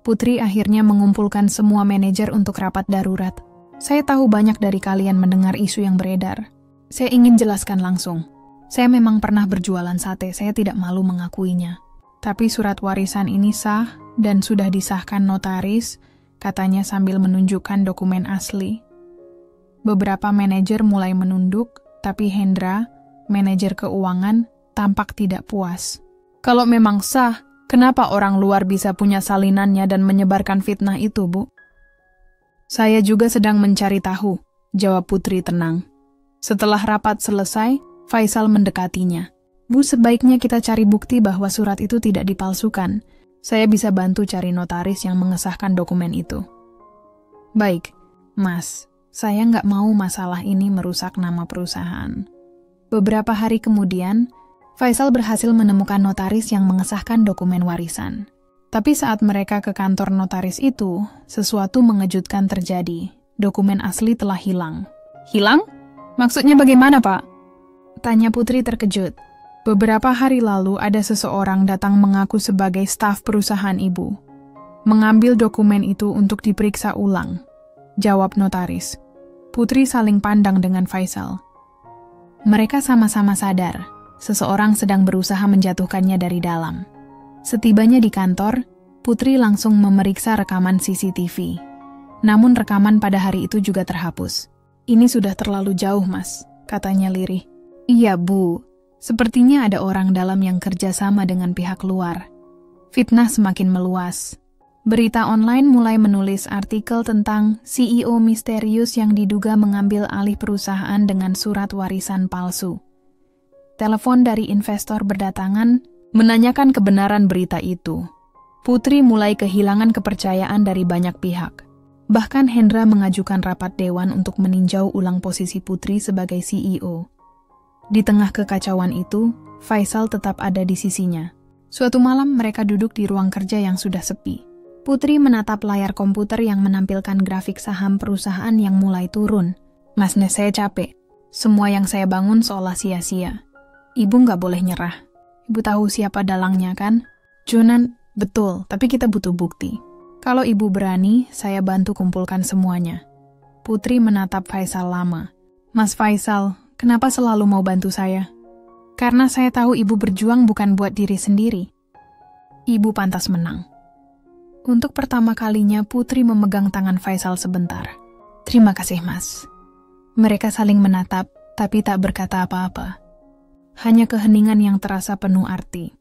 Putri akhirnya mengumpulkan semua manajer untuk rapat darurat. Saya tahu banyak dari kalian mendengar isu yang beredar. Saya ingin jelaskan langsung. Saya memang pernah berjualan sate, saya tidak malu mengakuinya. Tapi surat warisan ini sah dan sudah disahkan notaris, katanya sambil menunjukkan dokumen asli. Beberapa manajer mulai menunduk, tapi Hendra, manajer keuangan, tampak tidak puas. Kalau memang sah, kenapa orang luar bisa punya salinannya dan menyebarkan fitnah itu, Bu? Saya juga sedang mencari tahu, jawab Putri tenang. Setelah rapat selesai, Faisal mendekatinya. Bu, sebaiknya kita cari bukti bahwa surat itu tidak dipalsukan. Saya bisa bantu cari notaris yang mengesahkan dokumen itu. Baik, Mas. Saya nggak mau masalah ini merusak nama perusahaan. Beberapa hari kemudian, Faisal berhasil menemukan notaris yang mengesahkan dokumen warisan. Tapi saat mereka ke kantor notaris itu, sesuatu mengejutkan terjadi. Dokumen asli telah hilang. Hilang? Maksudnya bagaimana, Pak? Tanya Putri terkejut. Beberapa hari lalu ada seseorang datang mengaku sebagai staf perusahaan ibu. Mengambil dokumen itu untuk diperiksa ulang. Jawab notaris. Putri saling pandang dengan Faisal. Mereka sama-sama sadar, seseorang sedang berusaha menjatuhkannya dari dalam. Setibanya di kantor, Putri langsung memeriksa rekaman CCTV. Namun rekaman pada hari itu juga terhapus. Ini sudah terlalu jauh, Mas, katanya lirih. Iya, Bu. Sepertinya ada orang dalam yang kerja sama dengan pihak luar. Fitnah semakin meluas. Berita online mulai menulis artikel tentang CEO misterius yang diduga mengambil alih perusahaan dengan surat warisan palsu. Telepon dari investor berdatangan menanyakan kebenaran berita itu. Putri mulai kehilangan kepercayaan dari banyak pihak. Bahkan Hendra mengajukan rapat dewan untuk meninjau ulang posisi Putri sebagai CEO. Di tengah kekacauan itu, Faisal tetap ada di sisinya. Suatu malam mereka duduk di ruang kerja yang sudah sepi. Putri menatap layar komputer yang menampilkan grafik saham perusahaan yang mulai turun. Mas Nes, saya capek. Semua yang saya bangun seolah sia-sia. Ibu nggak boleh nyerah. Ibu tahu siapa dalangnya kan? Jonan, betul, tapi kita butuh bukti. Kalau ibu berani, saya bantu kumpulkan semuanya. Putri menatap Faisal lama. Mas Faisal, kenapa selalu mau bantu saya? Karena saya tahu ibu berjuang bukan buat diri sendiri. Ibu pantas menang. Untuk pertama kalinya Putri memegang tangan Faisal sebentar. Terima kasih, Mas. Mereka saling menatap, tapi tak berkata apa-apa. Hanya keheningan yang terasa penuh arti.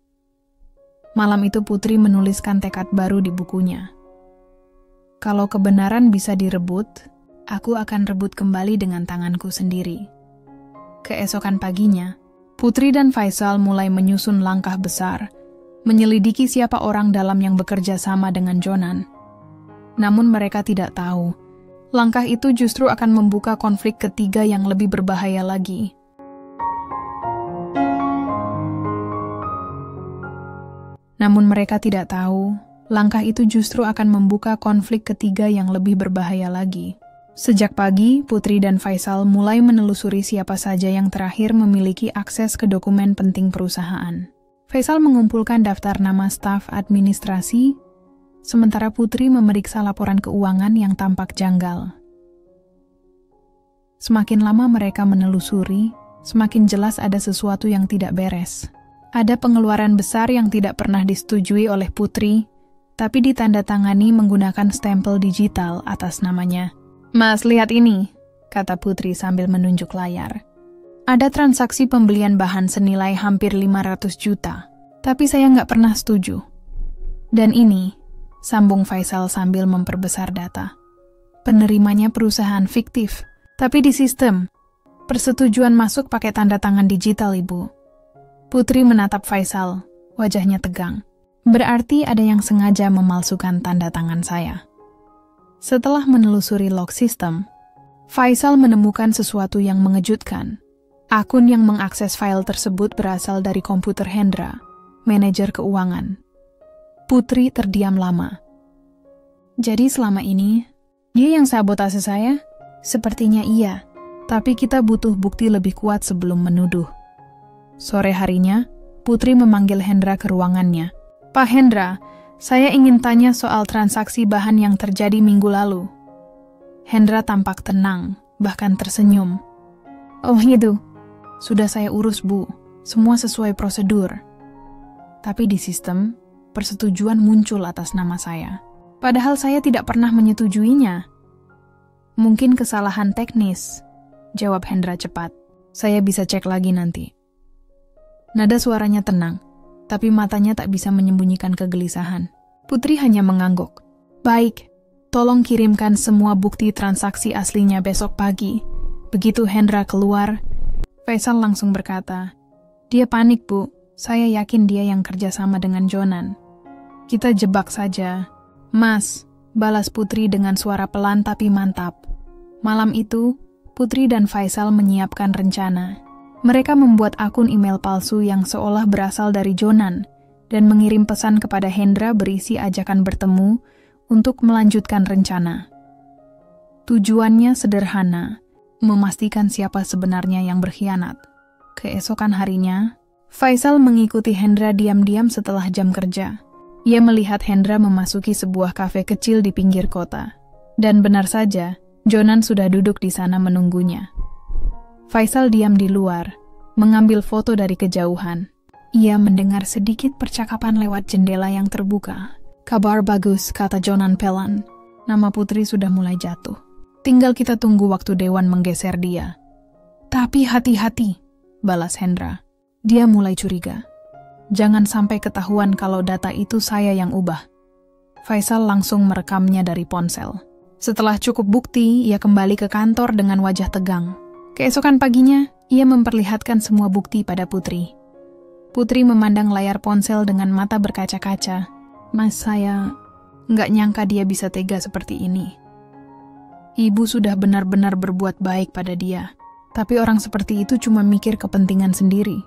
Malam itu Putri menuliskan tekad baru di bukunya. Kalau kebenaran bisa direbut, aku akan rebut kembali dengan tanganku sendiri. Keesokan paginya, Putri dan Faisal mulai menyusun langkah besar, menyelidiki siapa orang dalam yang bekerja sama dengan Jonan. Namun mereka tidak tahu, langkah itu justru akan membuka konflik ketiga yang lebih berbahaya lagi. Namun mereka tidak tahu, langkah itu justru akan membuka konflik ketiga yang lebih berbahaya lagi. Sejak pagi, Putri dan Faisal mulai menelusuri siapa saja yang terakhir memiliki akses ke dokumen penting perusahaan. Faisal mengumpulkan daftar nama staf administrasi, sementara Putri memeriksa laporan keuangan yang tampak janggal. Semakin lama mereka menelusuri, semakin jelas ada sesuatu yang tidak beres. Ada pengeluaran besar yang tidak pernah disetujui oleh Putri, tapi ditandatangani menggunakan stempel digital atas namanya. Mas, lihat ini, kata Putri sambil menunjuk layar. Ada transaksi pembelian bahan senilai hampir 500 juta, tapi saya nggak pernah setuju. Dan ini, sambung Faisal sambil memperbesar data. Penerimanya perusahaan fiktif, tapi di sistem. Persetujuan masuk pakai tanda tangan digital, Ibu. Putri menatap Faisal, wajahnya tegang. Berarti ada yang sengaja memalsukan tanda tangan saya. Setelah menelusuri log sistem, Faisal menemukan sesuatu yang mengejutkan. Akun yang mengakses file tersebut berasal dari komputer Hendra, manajer keuangan. Putri terdiam lama. Jadi selama ini, dia yang sabotase saya? Sepertinya iya. Tapi kita butuh bukti lebih kuat sebelum menuduh. Sore harinya, Putri memanggil Hendra ke ruangannya. Pak Hendra, saya ingin tanya soal transaksi bahan yang terjadi minggu lalu. Hendra tampak tenang, bahkan tersenyum. Oh gitu, sudah saya urus Bu, semua sesuai prosedur. Tapi di sistem, persetujuan muncul atas nama saya. Padahal saya tidak pernah menyetujuinya. Mungkin kesalahan teknis, jawab Hendra cepat. Saya bisa cek lagi nanti. Nada suaranya tenang, tapi matanya tak bisa menyembunyikan kegelisahan. Putri hanya mengangguk. Baik, tolong kirimkan semua bukti transaksi aslinya besok pagi. Begitu Hendra keluar, Faisal langsung berkata, dia panik Bu, saya yakin dia yang kerja sama dengan Jonan. Kita jebak saja. Mas, balas Putri dengan suara pelan tapi mantap. Malam itu, Putri dan Faisal menyiapkan rencana. Mereka membuat akun email palsu yang seolah berasal dari Jonan dan mengirim pesan kepada Hendra berisi ajakan bertemu untuk melanjutkan rencana. Tujuannya sederhana, memastikan siapa sebenarnya yang berkhianat. Keesokan harinya, Faisal mengikuti Hendra diam-diam setelah jam kerja. Ia melihat Hendra memasuki sebuah kafe kecil di pinggir kota. Dan benar saja, Jonan sudah duduk di sana menunggunya. Faisal diam di luar, mengambil foto dari kejauhan. Ia mendengar sedikit percakapan lewat jendela yang terbuka. Kabar bagus, kata Jonan pelan. Nama Putri sudah mulai jatuh. Tinggal kita tunggu waktu Dewan menggeser dia. Tapi hati-hati, balas Hendra. Dia mulai curiga. Jangan sampai ketahuan kalau data itu saya yang ubah. Faisal langsung merekamnya dari ponsel. Setelah cukup bukti, ia kembali ke kantor dengan wajah tegang. Keesokan paginya, ia memperlihatkan semua bukti pada Putri. Putri memandang layar ponsel dengan mata berkaca-kaca. Mas, saya nggak nyangka dia bisa tega seperti ini. Ibu sudah benar-benar berbuat baik pada dia. Tapi orang seperti itu cuma mikir kepentingan sendiri.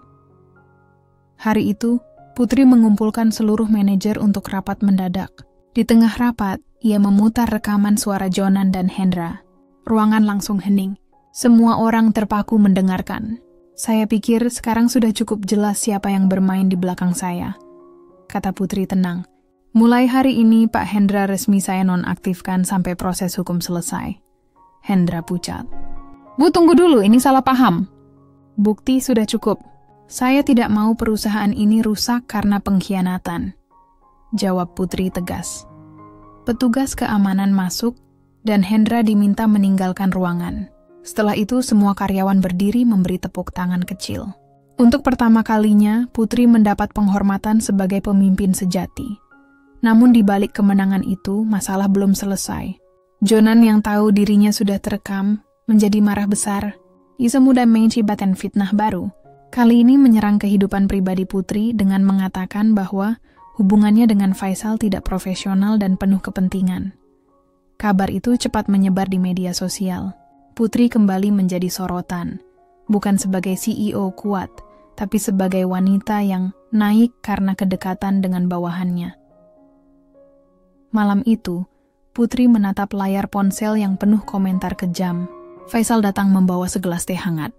Hari itu, Putri mengumpulkan seluruh manajer untuk rapat mendadak. Di tengah rapat, ia memutar rekaman suara Jonan dan Hendra. Ruangan langsung hening. Semua orang terpaku mendengarkan. Saya pikir sekarang sudah cukup jelas siapa yang bermain di belakang saya, kata Putri tenang. Mulai hari ini Pak Hendra resmi saya nonaktifkan sampai proses hukum selesai. Hendra pucat. Bu, tunggu dulu, ini salah paham. Bukti sudah cukup. Saya tidak mau perusahaan ini rusak karena pengkhianatan, jawab Putri tegas. Petugas keamanan masuk dan Hendra diminta meninggalkan ruangan. Setelah itu, semua karyawan berdiri memberi tepuk tangan kecil. Untuk pertama kalinya, Putri mendapat penghormatan sebagai pemimpin sejati. Namun di balik kemenangan itu, masalah belum selesai. Jonan yang tahu dirinya sudah terekam, menjadi marah besar. Ia mudah menciptakan fitnah baru. Kali ini menyerang kehidupan pribadi Putri dengan mengatakan bahwa hubungannya dengan Faisal tidak profesional dan penuh kepentingan. Kabar itu cepat menyebar di media sosial. Putri kembali menjadi sorotan, bukan sebagai CEO kuat, tapi sebagai wanita yang naik karena kedekatan dengan bawahannya. Malam itu, Putri menatap layar ponsel yang penuh komentar kejam. Faisal datang membawa segelas teh hangat.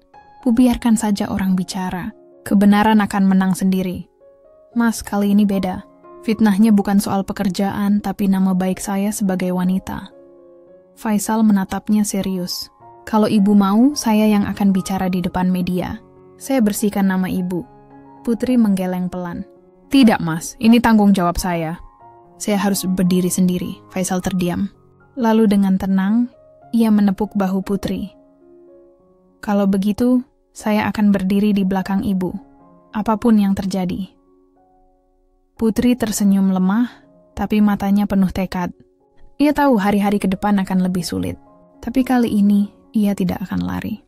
Biarkan saja orang bicara. Kebenaran akan menang sendiri. Mas, kali ini beda. Fitnahnya bukan soal pekerjaan, tapi nama baik saya sebagai wanita. Faisal menatapnya serius. Kalau ibu mau, saya yang akan bicara di depan media. Saya bersihkan nama ibu. Putri menggeleng pelan. Tidak, Mas. Ini tanggung jawab saya. Saya harus berdiri sendiri. Faisal terdiam. Lalu dengan tenang, ia menepuk bahu Putri. Kalau begitu, saya akan berdiri di belakang ibu. Apapun yang terjadi. Putri tersenyum lemah, tapi matanya penuh tekad. Ia tahu hari-hari ke depan akan lebih sulit. Tapi kali ini, ia tidak akan lari.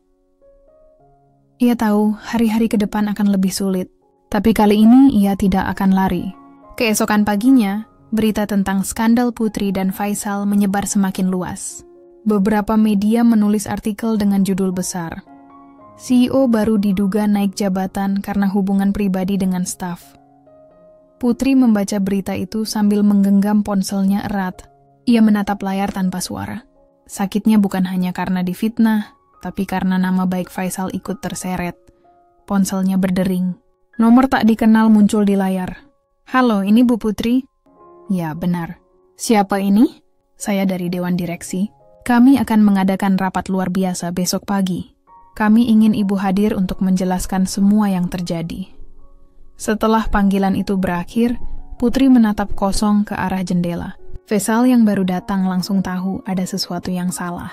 Ia tahu hari-hari ke depan akan lebih sulit, tapi kali ini ia tidak akan lari. Keesokan paginya, berita tentang skandal Putri dan Faisal menyebar semakin luas. Beberapa media menulis artikel dengan judul besar. CEO baru diduga naik jabatan karena hubungan pribadi dengan staf. Putri membaca berita itu sambil menggenggam ponselnya erat. Ia menatap layar tanpa suara. Sakitnya bukan hanya karena difitnah, tapi karena nama baik Faisal ikut terseret. Ponselnya berdering. Nomor tak dikenal muncul di layar. "Halo, ini Bu Putri?" "Ya, benar." "Siapa ini?" "Saya dari Dewan Direksi. Kami akan mengadakan rapat luar biasa besok pagi. Kami ingin Ibu hadir untuk menjelaskan semua yang terjadi." Setelah panggilan itu berakhir, Putri menatap kosong ke arah jendela. Faisal yang baru datang langsung tahu ada sesuatu yang salah.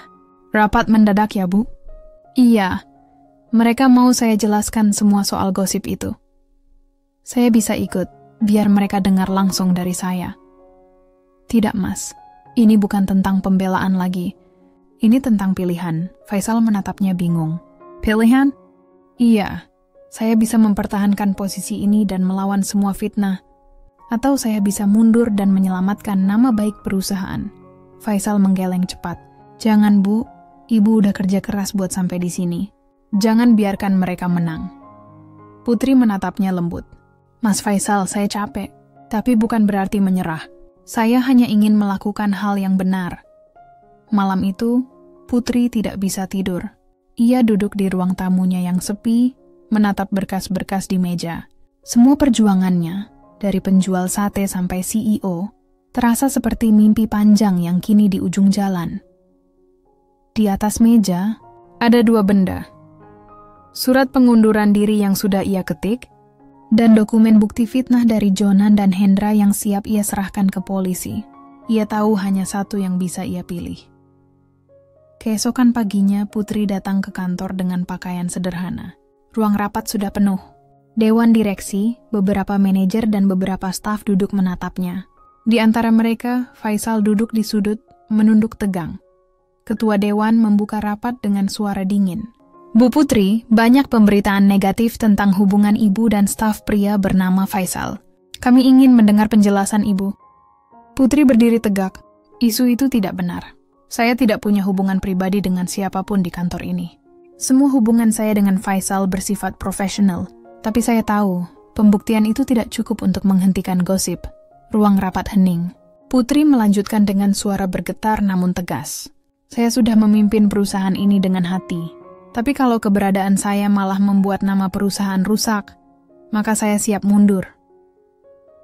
"Rapat mendadak ya, Bu?" "Iya. Mereka mau saya jelaskan semua soal gosip itu." "Saya bisa ikut, biar mereka dengar langsung dari saya." "Tidak, Mas. Ini bukan tentang pembelaan lagi. Ini tentang pilihan." Faisal menatapnya bingung. "Pilihan?" "Iya. Saya bisa mempertahankan posisi ini dan melawan semua fitnah. Atau saya bisa mundur dan menyelamatkan nama baik perusahaan." Faisal menggeleng cepat. "Jangan, Bu. Ibu udah kerja keras buat sampai di sini. Jangan biarkan mereka menang." Putri menatapnya lembut. "Mas Faisal, saya capek. Tapi bukan berarti menyerah. Saya hanya ingin melakukan hal yang benar." Malam itu, Putri tidak bisa tidur. Ia duduk di ruang tamunya yang sepi, menatap berkas-berkas di meja. Semua perjuangannya, dari penjual sate sampai CEO, terasa seperti mimpi panjang yang kini di ujung jalan. Di atas meja, ada dua benda. Surat pengunduran diri yang sudah ia ketik, dan dokumen bukti fitnah dari Jonan dan Hendra yang siap ia serahkan ke polisi. Ia tahu hanya satu yang bisa ia pilih. Keesokan paginya, Putri datang ke kantor dengan pakaian sederhana. Ruang rapat sudah penuh. Dewan direksi, beberapa manajer dan beberapa staf duduk menatapnya. Di antara mereka, Faisal duduk di sudut, menunduk tegang. Ketua Dewan membuka rapat dengan suara dingin. "Bu Putri, banyak pemberitaan negatif tentang hubungan ibu dan staf pria bernama Faisal. Kami ingin mendengar penjelasan ibu." Putri berdiri tegak. "Isu itu tidak benar. Saya tidak punya hubungan pribadi dengan siapapun di kantor ini. Semua hubungan saya dengan Faisal bersifat profesional. Tapi saya tahu, pembuktian itu tidak cukup untuk menghentikan gosip." Ruang rapat hening. Putri melanjutkan dengan suara bergetar namun tegas. "Saya sudah memimpin perusahaan ini dengan hati. Tapi kalau keberadaan saya malah membuat nama perusahaan rusak, maka saya siap mundur."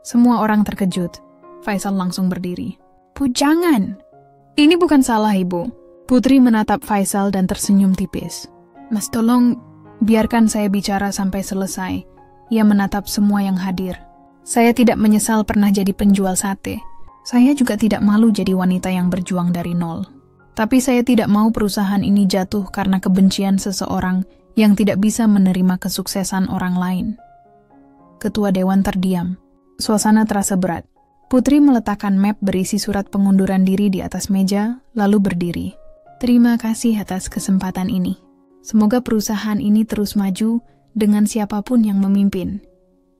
Semua orang terkejut. Faisal langsung berdiri. "Bu, jangan! Ini bukan salah Ibu." Putri menatap Faisal dan tersenyum tipis. "Mas, tolong biarkan saya bicara sampai selesai." Ia menatap semua yang hadir. "Saya tidak menyesal pernah jadi penjual sate. Saya juga tidak malu jadi wanita yang berjuang dari nol. Tapi saya tidak mau perusahaan ini jatuh karena kebencian seseorang yang tidak bisa menerima kesuksesan orang lain." Ketua Dewan terdiam. Suasana terasa berat. Putri meletakkan map berisi surat pengunduran diri di atas meja, lalu berdiri. "Terima kasih atas kesempatan ini. Semoga perusahaan ini terus maju dengan siapapun yang memimpin."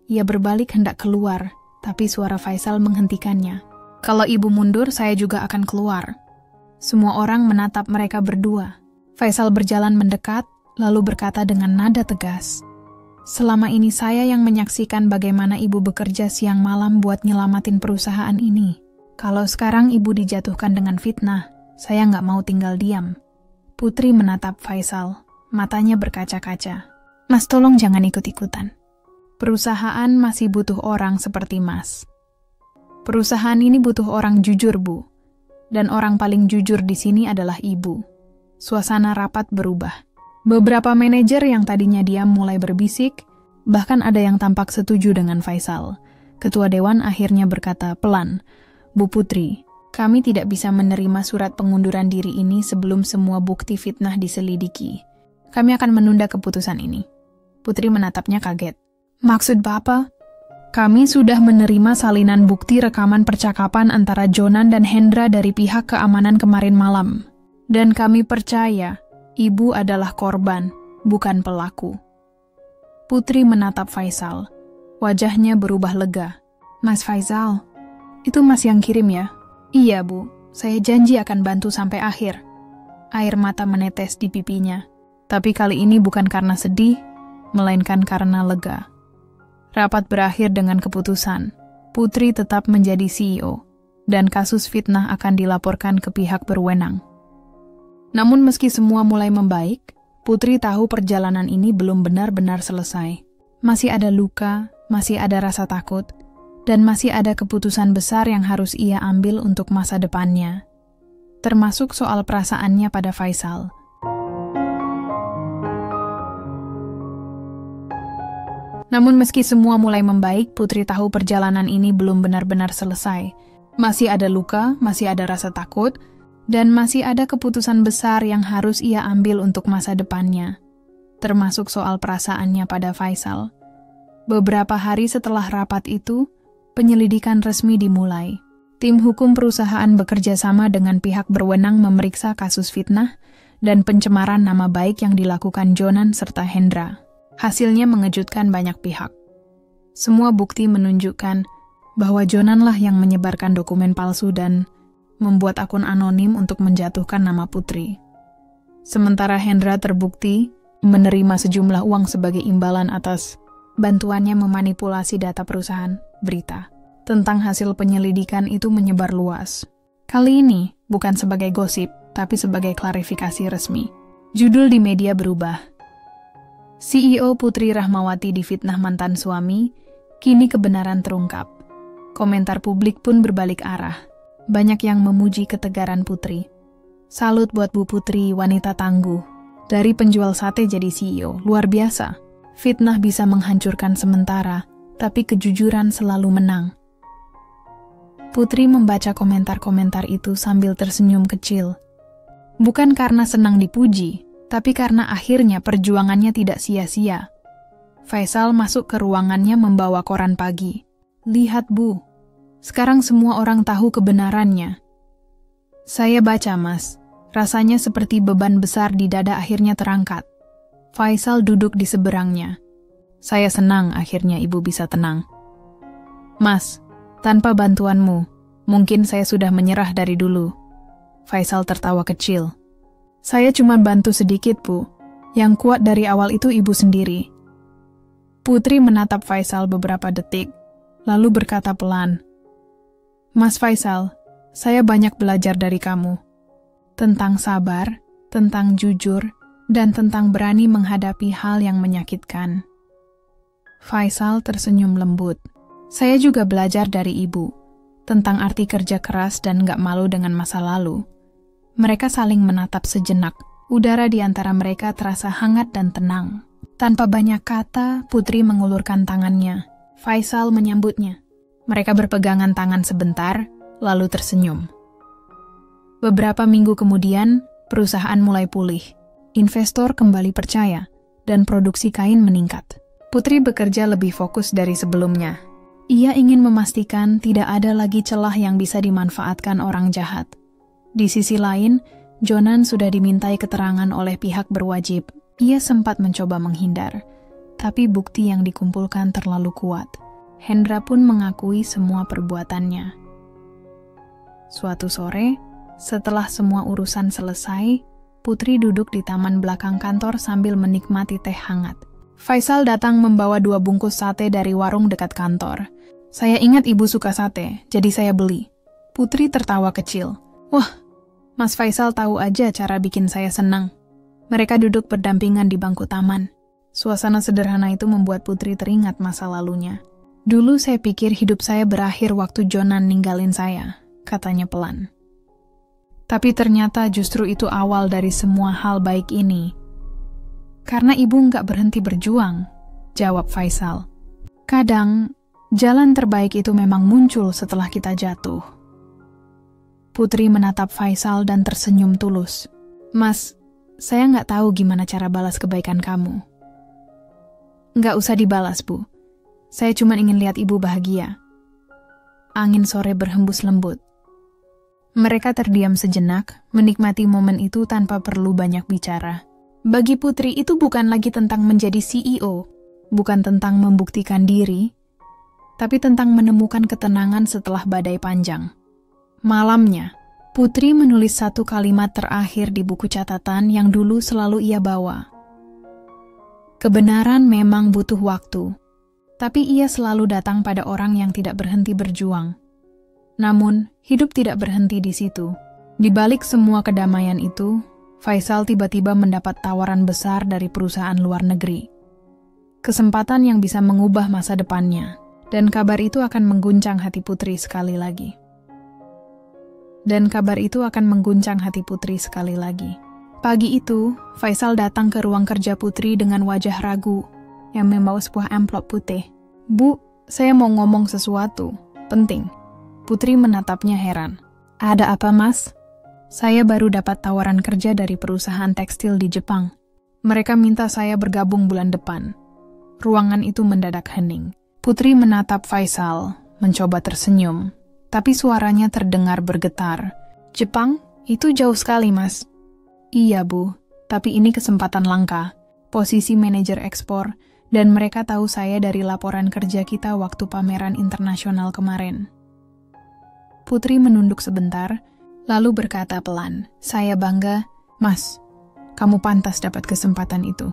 Ia berbalik hendak keluar, tapi suara Faisal menghentikannya. "Kalau ibu mundur, saya juga akan keluar." Semua orang menatap mereka berdua. Faisal berjalan mendekat, lalu berkata dengan nada tegas, "Selama ini saya yang menyaksikan bagaimana ibu bekerja siang malam buat nyelamatin perusahaan ini. Kalau sekarang ibu dijatuhkan dengan fitnah, saya nggak mau tinggal diam." Putri menatap Faisal. Matanya berkaca-kaca. "Mas, tolong jangan ikut-ikutan. Perusahaan masih butuh orang seperti Mas. Perusahaan ini butuh orang jujur, Bu. Dan orang paling jujur di sini adalah Ibu." Suasana rapat berubah. Beberapa manajer yang tadinya diam mulai berbisik, bahkan ada yang tampak setuju dengan Faisal. Ketua Dewan akhirnya berkata pelan, "Bu Putri, kami tidak bisa menerima surat pengunduran diri ini sebelum semua bukti fitnah diselidiki. Kami akan menunda keputusan ini." Putri menatapnya kaget. "Maksud Bapak?" "Kami sudah menerima salinan bukti rekaman percakapan antara Jonan dan Hendra dari pihak keamanan kemarin malam. Dan kami percaya Ibu adalah korban, bukan pelaku." Putri menatap Faisal. Wajahnya berubah lega. "Mas Faisal, itu Mas yang kirim ya?" "Iya, Bu. Saya janji akan bantu sampai akhir." Air mata menetes di pipinya. Tapi kali ini bukan karena sedih, melainkan karena lega. Rapat berakhir dengan keputusan. Putri tetap menjadi CEO, dan kasus fitnah akan dilaporkan ke pihak berwenang. Namun meski semua mulai membaik, Putri tahu perjalanan ini belum benar-benar selesai. Masih ada luka, masih ada rasa takut, dan masih ada keputusan besar yang harus ia ambil untuk masa depannya. Termasuk soal perasaannya pada Faisal. Namun meski semua mulai membaik, Putri tahu perjalanan ini belum benar-benar selesai. Masih ada luka, masih ada rasa takut, dan masih ada keputusan besar yang harus ia ambil untuk masa depannya. Termasuk soal perasaannya pada Faisal. Beberapa hari setelah rapat itu, penyelidikan resmi dimulai. Tim hukum perusahaan bekerja sama dengan pihak berwenang memeriksa kasus fitnah dan pencemaran nama baik yang dilakukan Jonan serta Hendra. Hasilnya mengejutkan banyak pihak. Semua bukti menunjukkan bahwa Jonanlah yang menyebarkan dokumen palsu dan membuat akun anonim untuk menjatuhkan nama Putri. Sementara Hendra terbukti menerima sejumlah uang sebagai imbalan atas bantuannya memanipulasi data perusahaan. Berita tentang hasil penyelidikan itu menyebar luas. Kali ini bukan sebagai gosip, tapi sebagai klarifikasi resmi. Judul di media berubah. CEO Putri Rahmawati difitnah mantan suami, kini kebenaran terungkap. Komentar publik pun berbalik arah. Banyak yang memuji ketegaran Putri. Salut buat Bu Putri, wanita tangguh. Dari penjual sate jadi CEO, luar biasa. Fitnah bisa menghancurkan sementara, tapi kejujuran selalu menang. Putri membaca komentar-komentar itu sambil tersenyum kecil. Bukan karena senang dipuji, tapi karena akhirnya perjuangannya tidak sia-sia. Faisal masuk ke ruangannya membawa koran pagi. Lihat Bu, sekarang semua orang tahu kebenarannya. Saya baca Mas, rasanya seperti beban besar di dada akhirnya terangkat. Faisal duduk di seberangnya. Saya senang akhirnya Ibu bisa tenang. Mas, tanpa bantuanmu, mungkin saya sudah menyerah dari dulu. Faisal tertawa kecil. Saya cuma bantu sedikit Bu, yang kuat dari awal itu Ibu sendiri. Putri menatap Faisal beberapa detik, lalu berkata pelan, Mas Faisal, saya banyak belajar dari kamu. Tentang sabar, tentang jujur, dan tentang berani menghadapi hal yang menyakitkan. Faisal tersenyum lembut. Saya juga belajar dari Ibu, tentang arti kerja keras dan gak malu dengan masa lalu. Mereka saling menatap sejenak. Udara di antara mereka terasa hangat dan tenang. Tanpa banyak kata, Putri mengulurkan tangannya. Faisal menyambutnya. Mereka berpegangan tangan sebentar, lalu tersenyum. Beberapa minggu kemudian, perusahaan mulai pulih. Investor kembali percaya, dan produksi kain meningkat. Putri bekerja lebih fokus dari sebelumnya. Ia ingin memastikan tidak ada lagi celah yang bisa dimanfaatkan orang jahat. Di sisi lain, Jonan sudah dimintai keterangan oleh pihak berwajib. Ia sempat mencoba menghindar, tapi bukti yang dikumpulkan terlalu kuat. Hendra pun mengakui semua perbuatannya. Suatu sore, setelah semua urusan selesai, Putri duduk di taman belakang kantor sambil menikmati teh hangat. Faisal datang membawa 2 bungkus sate dari warung dekat kantor. Saya ingat Ibu suka sate, jadi saya beli. Putri tertawa kecil. Wah, Mas Faisal tahu aja cara bikin saya senang. Mereka duduk berdampingan di bangku taman. Suasana sederhana itu membuat Putri teringat masa lalunya. Dulu saya pikir hidup saya berakhir waktu Jonan ninggalin saya, katanya pelan. Tapi ternyata justru itu awal dari semua hal baik ini. Karena Ibu nggak berhenti berjuang, jawab Faisal. Kadang, jalan terbaik itu memang muncul setelah kita jatuh. Putri menatap Faisal dan tersenyum tulus. Mas, saya nggak tahu gimana cara balas kebaikan kamu. Nggak usah dibalas, Bu. Saya cuma ingin lihat Ibu bahagia. Angin sore berhembus lembut. Mereka terdiam sejenak, menikmati momen itu tanpa perlu banyak bicara. Bagi Putri itu bukan lagi tentang menjadi CEO, bukan tentang membuktikan diri, tapi tentang menemukan ketenangan setelah badai panjang. Malamnya, Putri menulis 1 kalimat terakhir di buku catatan yang dulu selalu ia bawa. Kebenaran memang butuh waktu, tapi ia selalu datang pada orang yang tidak berhenti berjuang. Namun, hidup tidak berhenti di situ. Di balik semua kedamaian itu, Faisal tiba-tiba mendapat tawaran besar dari perusahaan luar negeri. Kesempatan yang bisa mengubah masa depannya, dan kabar itu akan mengguncang hati Putri sekali lagi. Pagi itu, Faisal datang ke ruang kerja Putri dengan wajah ragu yang membawa sebuah amplop putih. "Bu, saya mau ngomong sesuatu. Penting." Putri menatapnya heran. "Ada apa, Mas?" "Saya baru dapat tawaran kerja dari perusahaan tekstil di Jepang. Mereka minta saya bergabung bulan depan." Ruangan itu mendadak hening. Putri menatap Faisal, mencoba tersenyum, tapi suaranya terdengar bergetar. "Jepang? Itu jauh sekali, Mas." "Iya, Bu, tapi ini kesempatan langka. Posisi manajer ekspor, dan mereka tahu saya dari laporan kerja kita waktu pameran internasional kemarin." Putri menunduk sebentar, lalu berkata pelan, "Saya bangga, Mas. Kamu pantas dapat kesempatan itu."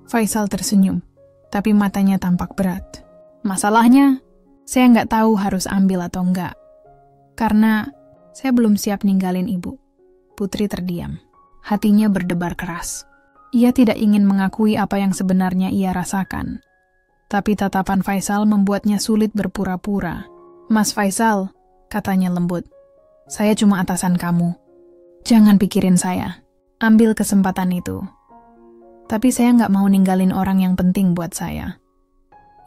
Faisal tersenyum, tapi matanya tampak berat. "Masalahnya, saya nggak tahu harus ambil atau enggak. Karena saya belum siap ninggalin Ibu." Putri terdiam. Hatinya berdebar keras. Ia tidak ingin mengakui apa yang sebenarnya ia rasakan. Tapi tatapan Faisal membuatnya sulit berpura-pura. "Mas Faisal," katanya lembut, "saya cuma atasan kamu. Jangan pikirin saya. Ambil kesempatan itu. Tapi saya nggak mau ninggalin orang yang penting buat saya."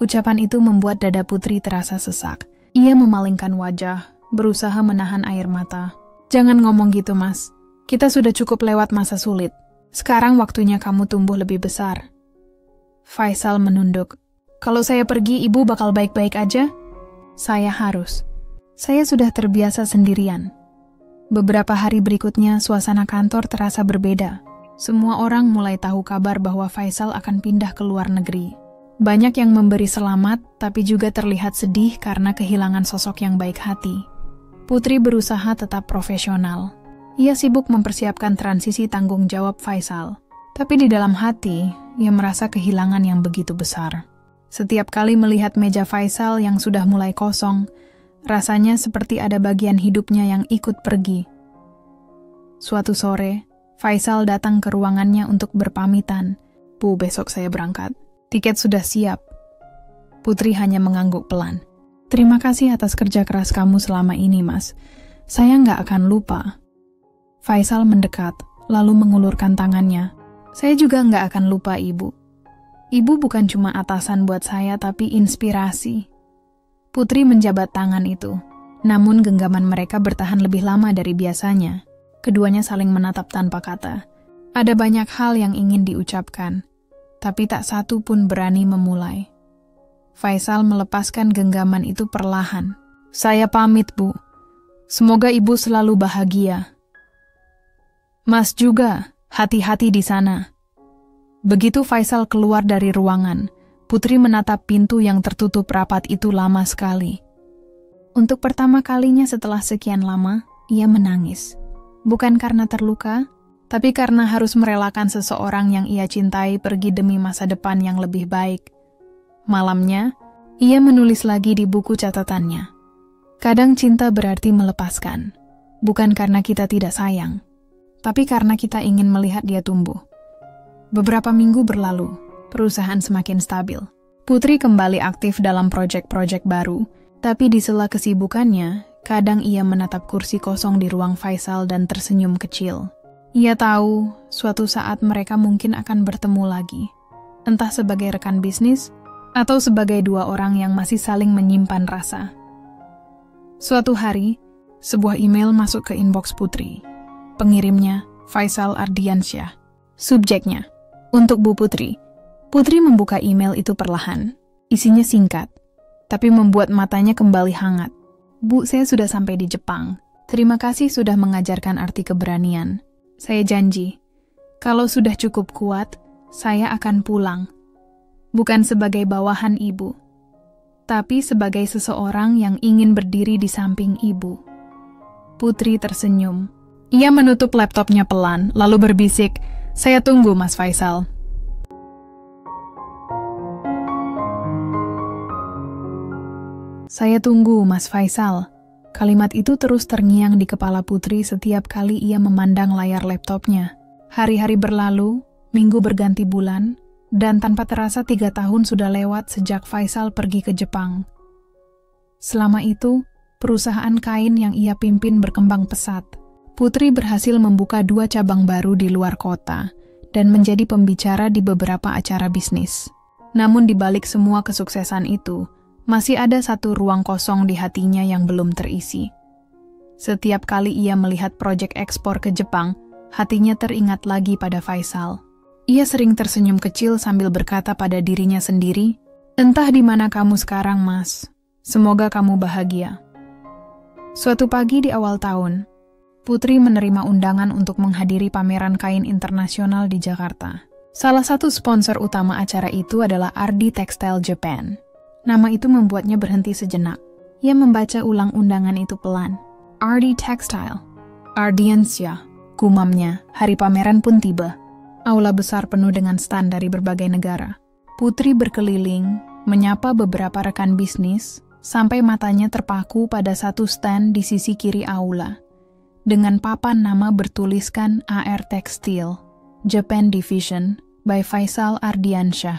Ucapan itu membuat dada Putri terasa sesak. Ia memalingkan wajah, berusaha menahan air mata. "Jangan ngomong gitu, Mas. Kita sudah cukup lewat masa sulit. Sekarang waktunya kamu tumbuh lebih besar." Faisal menunduk. "Kalau saya pergi, Ibu bakal baik-baik aja?" "Saya harus. Saya sudah terbiasa sendirian." Beberapa hari berikutnya, suasana kantor terasa berbeda. Semua orang mulai tahu kabar bahwa Faisal akan pindah ke luar negeri. Banyak yang memberi selamat, tapi juga terlihat sedih karena kehilangan sosok yang baik hati. Putri berusaha tetap profesional. Ia sibuk mempersiapkan transisi tanggung jawab Faisal. Tapi di dalam hati, ia merasa kehilangan yang begitu besar. Setiap kali melihat meja Faisal yang sudah mulai kosong, rasanya seperti ada bagian hidupnya yang ikut pergi. Suatu sore, Faisal datang ke ruangannya untuk berpamitan. "Bu, besok saya berangkat. Tiket sudah siap." Putri hanya mengangguk pelan. "Terima kasih atas kerja keras kamu selama ini, Mas. Saya nggak akan lupa." Faisal mendekat, lalu mengulurkan tangannya. "Saya juga nggak akan lupa, Ibu. Ibu bukan cuma atasan buat saya, tapi inspirasi." Putri menjabat tangan itu. Namun genggaman mereka bertahan lebih lama dari biasanya. Keduanya saling menatap tanpa kata. Ada banyak hal yang ingin diucapkan, tapi tak satu pun berani memulai. Faisal melepaskan genggaman itu perlahan. "Saya pamit, Bu. Semoga Ibu selalu bahagia. Mas juga, hati-hati di sana." Begitu Faisal keluar dari ruangan, Putri menatap pintu yang tertutup rapat itu lama sekali. Untuk pertama kalinya setelah sekian lama, ia menangis. Bukan karena terluka, tapi karena harus merelakan seseorang yang ia cintai pergi demi masa depan yang lebih baik. Malamnya, ia menulis lagi di buku catatannya. "Kadang cinta berarti melepaskan, bukan karena kita tidak sayang, tapi karena kita ingin melihat dia tumbuh." Beberapa minggu berlalu, perusahaan semakin stabil. Putri kembali aktif dalam proyek-proyek baru, tapi di sela kesibukannya, kadang ia menatap kursi kosong di ruang Faisal dan tersenyum kecil. Ia tahu, suatu saat mereka mungkin akan bertemu lagi, entah sebagai rekan bisnis, atau sebagai dua orang yang masih saling menyimpan rasa. Suatu hari, sebuah email masuk ke inbox Putri. Pengirimnya, Faisal Ardiansyah. Subjeknya, "Untuk Bu Putri." Putri membuka email itu perlahan. Isinya singkat, tapi membuat matanya kembali hangat. "Bu, saya sudah sampai di Jepang. Terima kasih sudah mengajarkan arti keberanian. Saya janji, kalau sudah cukup kuat, saya akan pulang. Bukan sebagai bawahan Ibu, tapi sebagai seseorang yang ingin berdiri di samping Ibu." Putri tersenyum. Ia menutup laptopnya pelan, lalu berbisik, "Saya tunggu, Mas Faisal." "Saya tunggu, Mas Faisal." Kalimat itu terus terngiang di kepala Putri setiap kali ia memandang layar laptopnya. Hari-hari berlalu, minggu berganti bulan, dan tanpa terasa 3 tahun sudah lewat sejak Faisal pergi ke Jepang. Selama itu, perusahaan kain yang ia pimpin berkembang pesat. Putri berhasil membuka 2 cabang baru di luar kota dan menjadi pembicara di beberapa acara bisnis. Namun di balik semua kesuksesan itu, masih ada satu ruang kosong di hatinya yang belum terisi. Setiap kali ia melihat proyek ekspor ke Jepang, hatinya teringat lagi pada Faisal. Ia sering tersenyum kecil sambil berkata pada dirinya sendiri, "Entah di mana kamu sekarang, Mas. Semoga kamu bahagia." Suatu pagi di awal tahun, Putri menerima undangan untuk menghadiri pameran kain internasional di Jakarta. Salah satu sponsor utama acara itu adalah Ardi Textile Japan. Nama itu membuatnya berhenti sejenak. Ia membaca ulang undangan itu pelan. Ardi Textile. Ardiansya, gumamnya. Hari pameran pun tiba. Aula besar penuh dengan stand dari berbagai negara. Putri berkeliling, menyapa beberapa rekan bisnis, sampai matanya terpaku pada satu stand di sisi kiri aula. Dengan papan nama bertuliskan AR Textile, Japan Division, by Faisal Ardiansyah.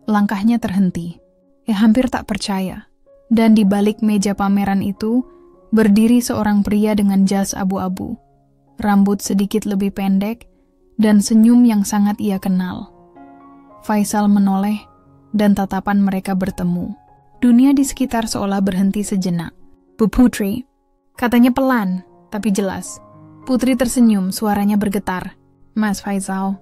Langkahnya terhenti. Ia hampir tak percaya. Dan di balik meja pameran itu, berdiri seorang pria dengan jas abu-abu, rambut sedikit lebih pendek, dan senyum yang sangat ia kenal. Faisal menoleh, dan tatapan mereka bertemu. Dunia di sekitar seolah berhenti sejenak. "Bu Putri," katanya pelan, tapi jelas. Putri tersenyum, suaranya bergetar. "Mas Faisal,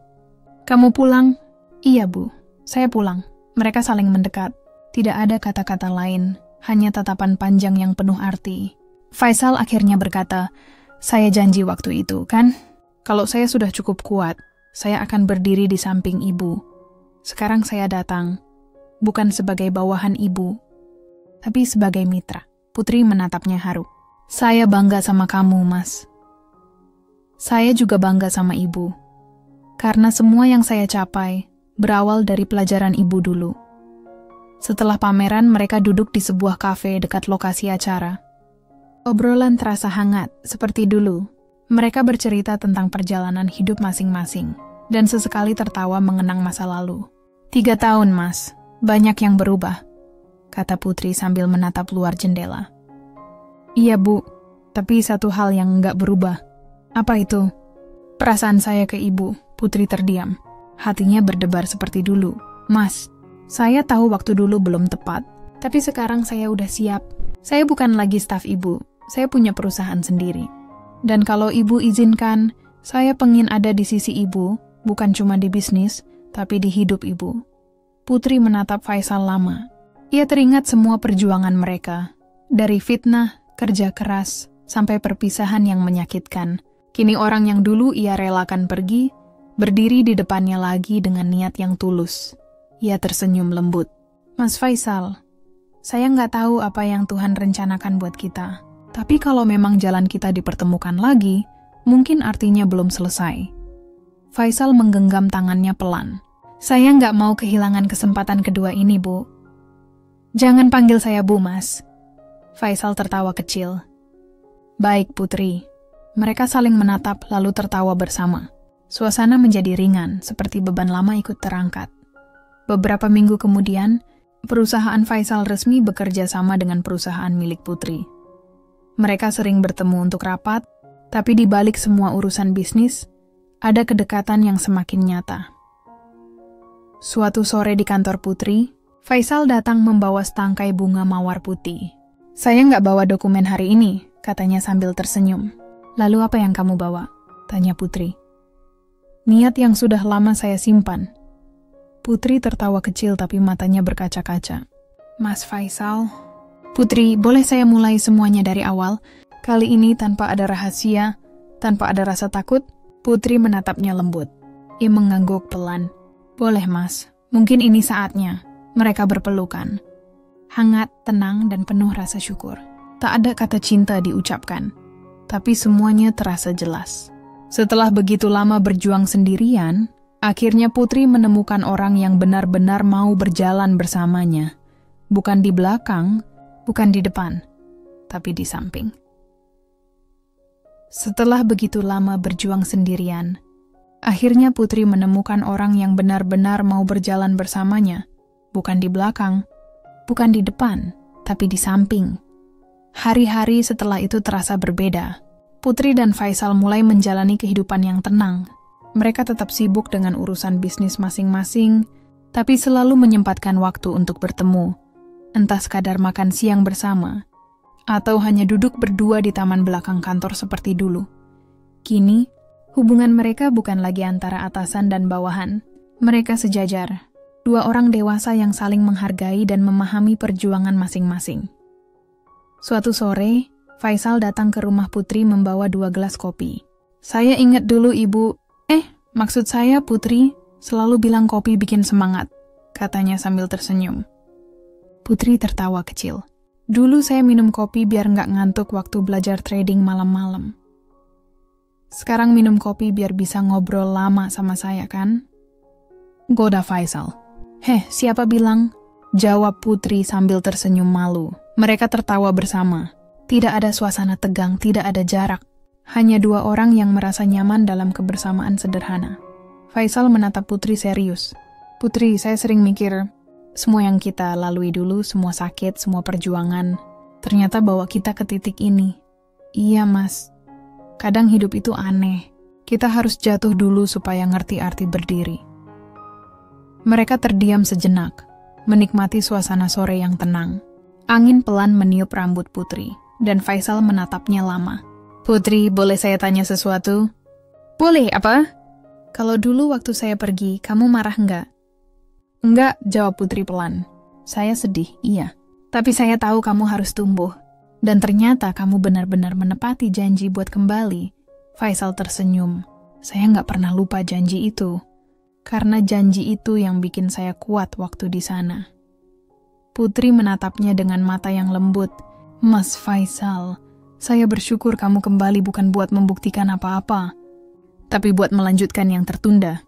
kamu pulang?" "Iya, Bu, saya pulang." Mereka saling mendekat. Tidak ada kata-kata lain, hanya tatapan panjang yang penuh arti. Faisal akhirnya berkata, "Saya janji waktu itu, kan? Kalau saya sudah cukup kuat, saya akan berdiri di samping Ibu. Sekarang saya datang, bukan sebagai bawahan Ibu, tapi sebagai mitra." Putri menatapnya haru. "Saya bangga sama kamu, Mas. Saya juga bangga sama Ibu. Karena semua yang saya capai berawal dari pelajaran Ibu dulu." Setelah pameran, mereka duduk di sebuah kafe dekat lokasi acara. Obrolan terasa hangat, seperti dulu. Mereka bercerita tentang perjalanan hidup masing-masing, dan sesekali tertawa mengenang masa lalu. 3 tahun, Mas. Banyak yang berubah," kata Putri sambil menatap luar jendela. "Iya, Bu. Tapi satu hal yang nggak berubah." "Apa itu?" "Perasaan saya ke Ibu." Putri terdiam. Hatinya berdebar seperti dulu. "Mas, saya tahu waktu dulu belum tepat, tapi sekarang saya udah siap. Saya bukan lagi staf Ibu, saya punya perusahaan sendiri. Dan kalau Ibu izinkan, saya pengen ada di sisi Ibu, bukan cuma di bisnis, tapi di hidup Ibu." Putri menatap Faisal lama. Ia teringat semua perjuangan mereka, dari fitnah, kerja keras, sampai perpisahan yang menyakitkan. Kini orang yang dulu ia relakan pergi, berdiri di depannya lagi dengan niat yang tulus. Ia tersenyum lembut. "Mas Faisal, saya nggak tahu apa yang Tuhan rencanakan buat kita. Tapi kalau memang jalan kita dipertemukan lagi, mungkin artinya belum selesai." Faisal menggenggam tangannya pelan. "Saya nggak mau kehilangan kesempatan kedua ini, Bu." "Jangan panggil saya Bu, Mas." Faisal tertawa kecil. "Baik, Putri." Mereka saling menatap lalu tertawa bersama. Suasana menjadi ringan, seperti beban lama ikut terangkat. Beberapa minggu kemudian, perusahaan Faisal resmi bekerja sama dengan perusahaan milik Putri. Mereka sering bertemu untuk rapat, tapi di balik semua urusan bisnis, ada kedekatan yang semakin nyata. Suatu sore di kantor Putri, Faisal datang membawa setangkai bunga mawar putih. "Saya nggak bawa dokumen hari ini," katanya sambil tersenyum. "Lalu apa yang kamu bawa?" tanya Putri. "Niat yang sudah lama saya simpan." Putri tertawa kecil tapi matanya berkaca-kaca. "Mas Faisal..." "Putri, boleh saya mulai semuanya dari awal? Kali ini tanpa ada rahasia, tanpa ada rasa takut?" Putri menatapnya lembut. Ia mengangguk pelan. "Boleh, Mas. Mungkin ini saatnya." Mereka berpelukan. Hangat, tenang, dan penuh rasa syukur. Tak ada kata cinta diucapkan, tapi semuanya terasa jelas. Setelah begitu lama berjuang sendirian, akhirnya Putri menemukan orang yang benar-benar mau berjalan bersamanya. Bukan di belakang, bukan di depan, tapi di samping. Setelah begitu lama berjuang sendirian, Akhirnya Putri menemukan orang yang benar-benar mau berjalan bersamanya. Bukan di belakang, bukan di depan, tapi di samping. Hari-hari setelah itu terasa berbeda. Putri dan Faisal mulai menjalani kehidupan yang tenang. Mereka tetap sibuk dengan urusan bisnis masing-masing, tapi selalu menyempatkan waktu untuk bertemu. Entah sekadar makan siang bersama, atau hanya duduk berdua di taman belakang kantor seperti dulu. Kini, hubungan mereka bukan lagi antara atasan dan bawahan. Mereka sejajar, dua orang dewasa yang saling menghargai dan memahami perjuangan masing-masing. Suatu sore, Faisal datang ke rumah Putri membawa 2 gelas kopi. Saya ingat dulu ibu, maksud saya Putri, selalu bilang kopi bikin semangat, katanya sambil tersenyum. Putri tertawa kecil. Dulu saya minum kopi biar nggak ngantuk waktu belajar trading malam-malam. Sekarang minum kopi biar bisa ngobrol lama sama saya kan? Goda Faisal. Siapa bilang? Jawab Putri sambil tersenyum malu. Mereka tertawa bersama. Tidak ada suasana tegang, tidak ada jarak. Hanya 2 orang yang merasa nyaman dalam kebersamaan sederhana. Faisal menatap Putri serius. Putri, saya sering mikir, semua yang kita lalui dulu, semua sakit, semua perjuangan, ternyata bawa kita ke titik ini. Iya, Mas. Kadang hidup itu aneh. Kita harus jatuh dulu supaya ngerti arti berdiri. Mereka terdiam sejenak, menikmati suasana sore yang tenang. Angin pelan meniup rambut Putri, dan Faisal menatapnya lama. Putri, boleh saya tanya sesuatu? Boleh, apa? Kalau dulu waktu saya pergi, kamu marah nggak? Enggak, jawab Putri pelan. Saya sedih, iya. Tapi saya tahu kamu harus tumbuh. Dan ternyata kamu benar-benar menepati janji buat kembali. Faisal tersenyum. Saya nggak pernah lupa janji itu. Karena janji itu yang bikin saya kuat waktu di sana. Putri menatapnya dengan mata yang lembut. Mas Faisal, saya bersyukur kamu kembali bukan buat membuktikan apa-apa, tapi buat melanjutkan yang tertunda.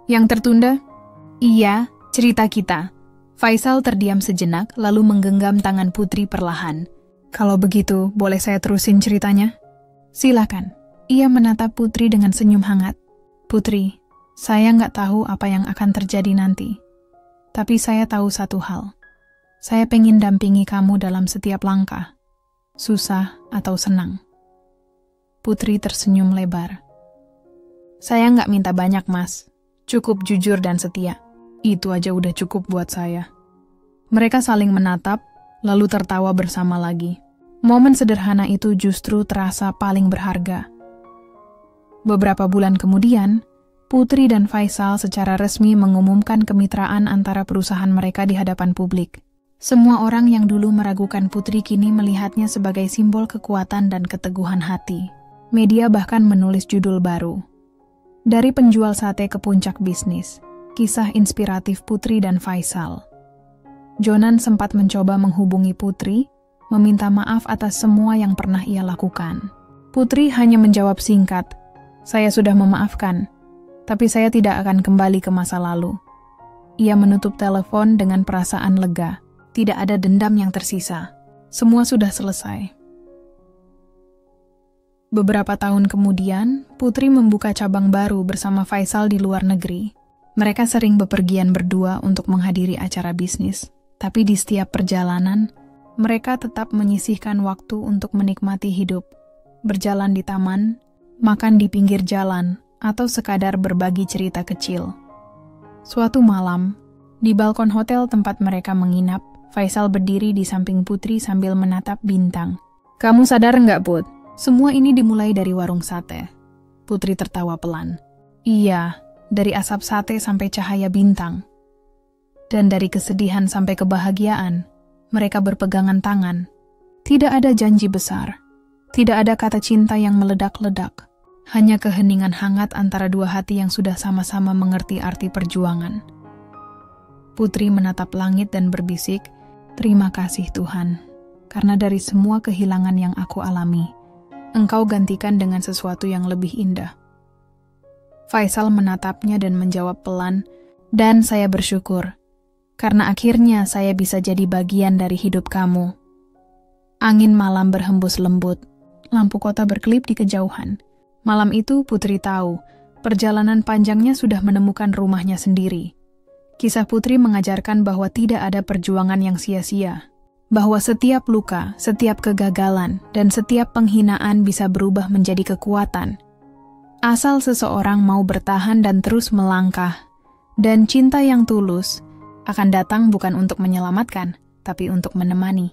Yang tertunda? Iya, cerita kita. Faisal terdiam sejenak lalu menggenggam tangan Putri perlahan. Kalau begitu, boleh saya terusin ceritanya? Silakan. Ia menatap Putri dengan senyum hangat. Putri, saya nggak tahu apa yang akan terjadi nanti. Tapi saya tahu satu hal. Saya pengen dampingi kamu dalam setiap langkah, susah atau senang. Putri tersenyum lebar. Saya nggak minta banyak, Mas. Cukup jujur dan setia. Itu aja udah cukup buat saya. Mereka saling menatap, lalu tertawa bersama lagi. Momen sederhana itu justru terasa paling berharga. Beberapa bulan kemudian, Putri dan Faisal secara resmi mengumumkan kemitraan antara perusahaan mereka di hadapan publik. Semua orang yang dulu meragukan Putri kini melihatnya sebagai simbol kekuatan dan keteguhan hati. Media bahkan menulis judul baru. Dari penjual sate ke puncak bisnis, kisah inspiratif Putri dan Faisal. Jonan sempat mencoba menghubungi Putri, meminta maaf atas semua yang pernah ia lakukan. Putri hanya menjawab singkat, "Saya sudah memaafkan, tapi saya tidak akan kembali ke masa lalu." Ia menutup telepon dengan perasaan lega. Tidak ada dendam yang tersisa. Semua sudah selesai. Beberapa tahun kemudian, Putri membuka cabang baru bersama Faisal di luar negeri. Mereka sering bepergian berdua untuk menghadiri acara bisnis. Tapi di setiap perjalanan, mereka tetap menyisihkan waktu untuk menikmati hidup. Berjalan di taman, makan di pinggir jalan, atau sekadar berbagi cerita kecil. Suatu malam, di balkon hotel tempat mereka menginap, Faisal berdiri di samping Putri sambil menatap bintang. "Kamu sadar nggak, Put? Semua ini dimulai dari warung sate." Putri tertawa pelan. "Iya, dari asap sate sampai cahaya bintang. Dan dari kesedihan sampai kebahagiaan, mereka berpegangan tangan. Tidak ada janji besar. Tidak ada kata cinta yang meledak-ledak. Hanya keheningan hangat antara dua hati yang sudah sama-sama mengerti arti perjuangan." Putri menatap langit dan berbisik, "Terima kasih Tuhan, karena dari semua kehilangan yang aku alami, Engkau gantikan dengan sesuatu yang lebih indah." Faisal menatapnya dan menjawab pelan, "Dan saya bersyukur, karena akhirnya saya bisa jadi bagian dari hidup kamu." Angin malam berhembus lembut, lampu kota berkelip di kejauhan. Malam itu Putri tahu Perjalanan panjangnya sudah menemukan rumahnya sendiri. Kisah Putri mengajarkan bahwa tidak ada perjuangan yang sia-sia. Bahwa setiap luka, setiap kegagalan, dan setiap penghinaan bisa berubah menjadi kekuatan. Asal seseorang mau bertahan dan terus melangkah. Dan cinta yang tulus akan datang bukan untuk menyelamatkan, tapi untuk menemani.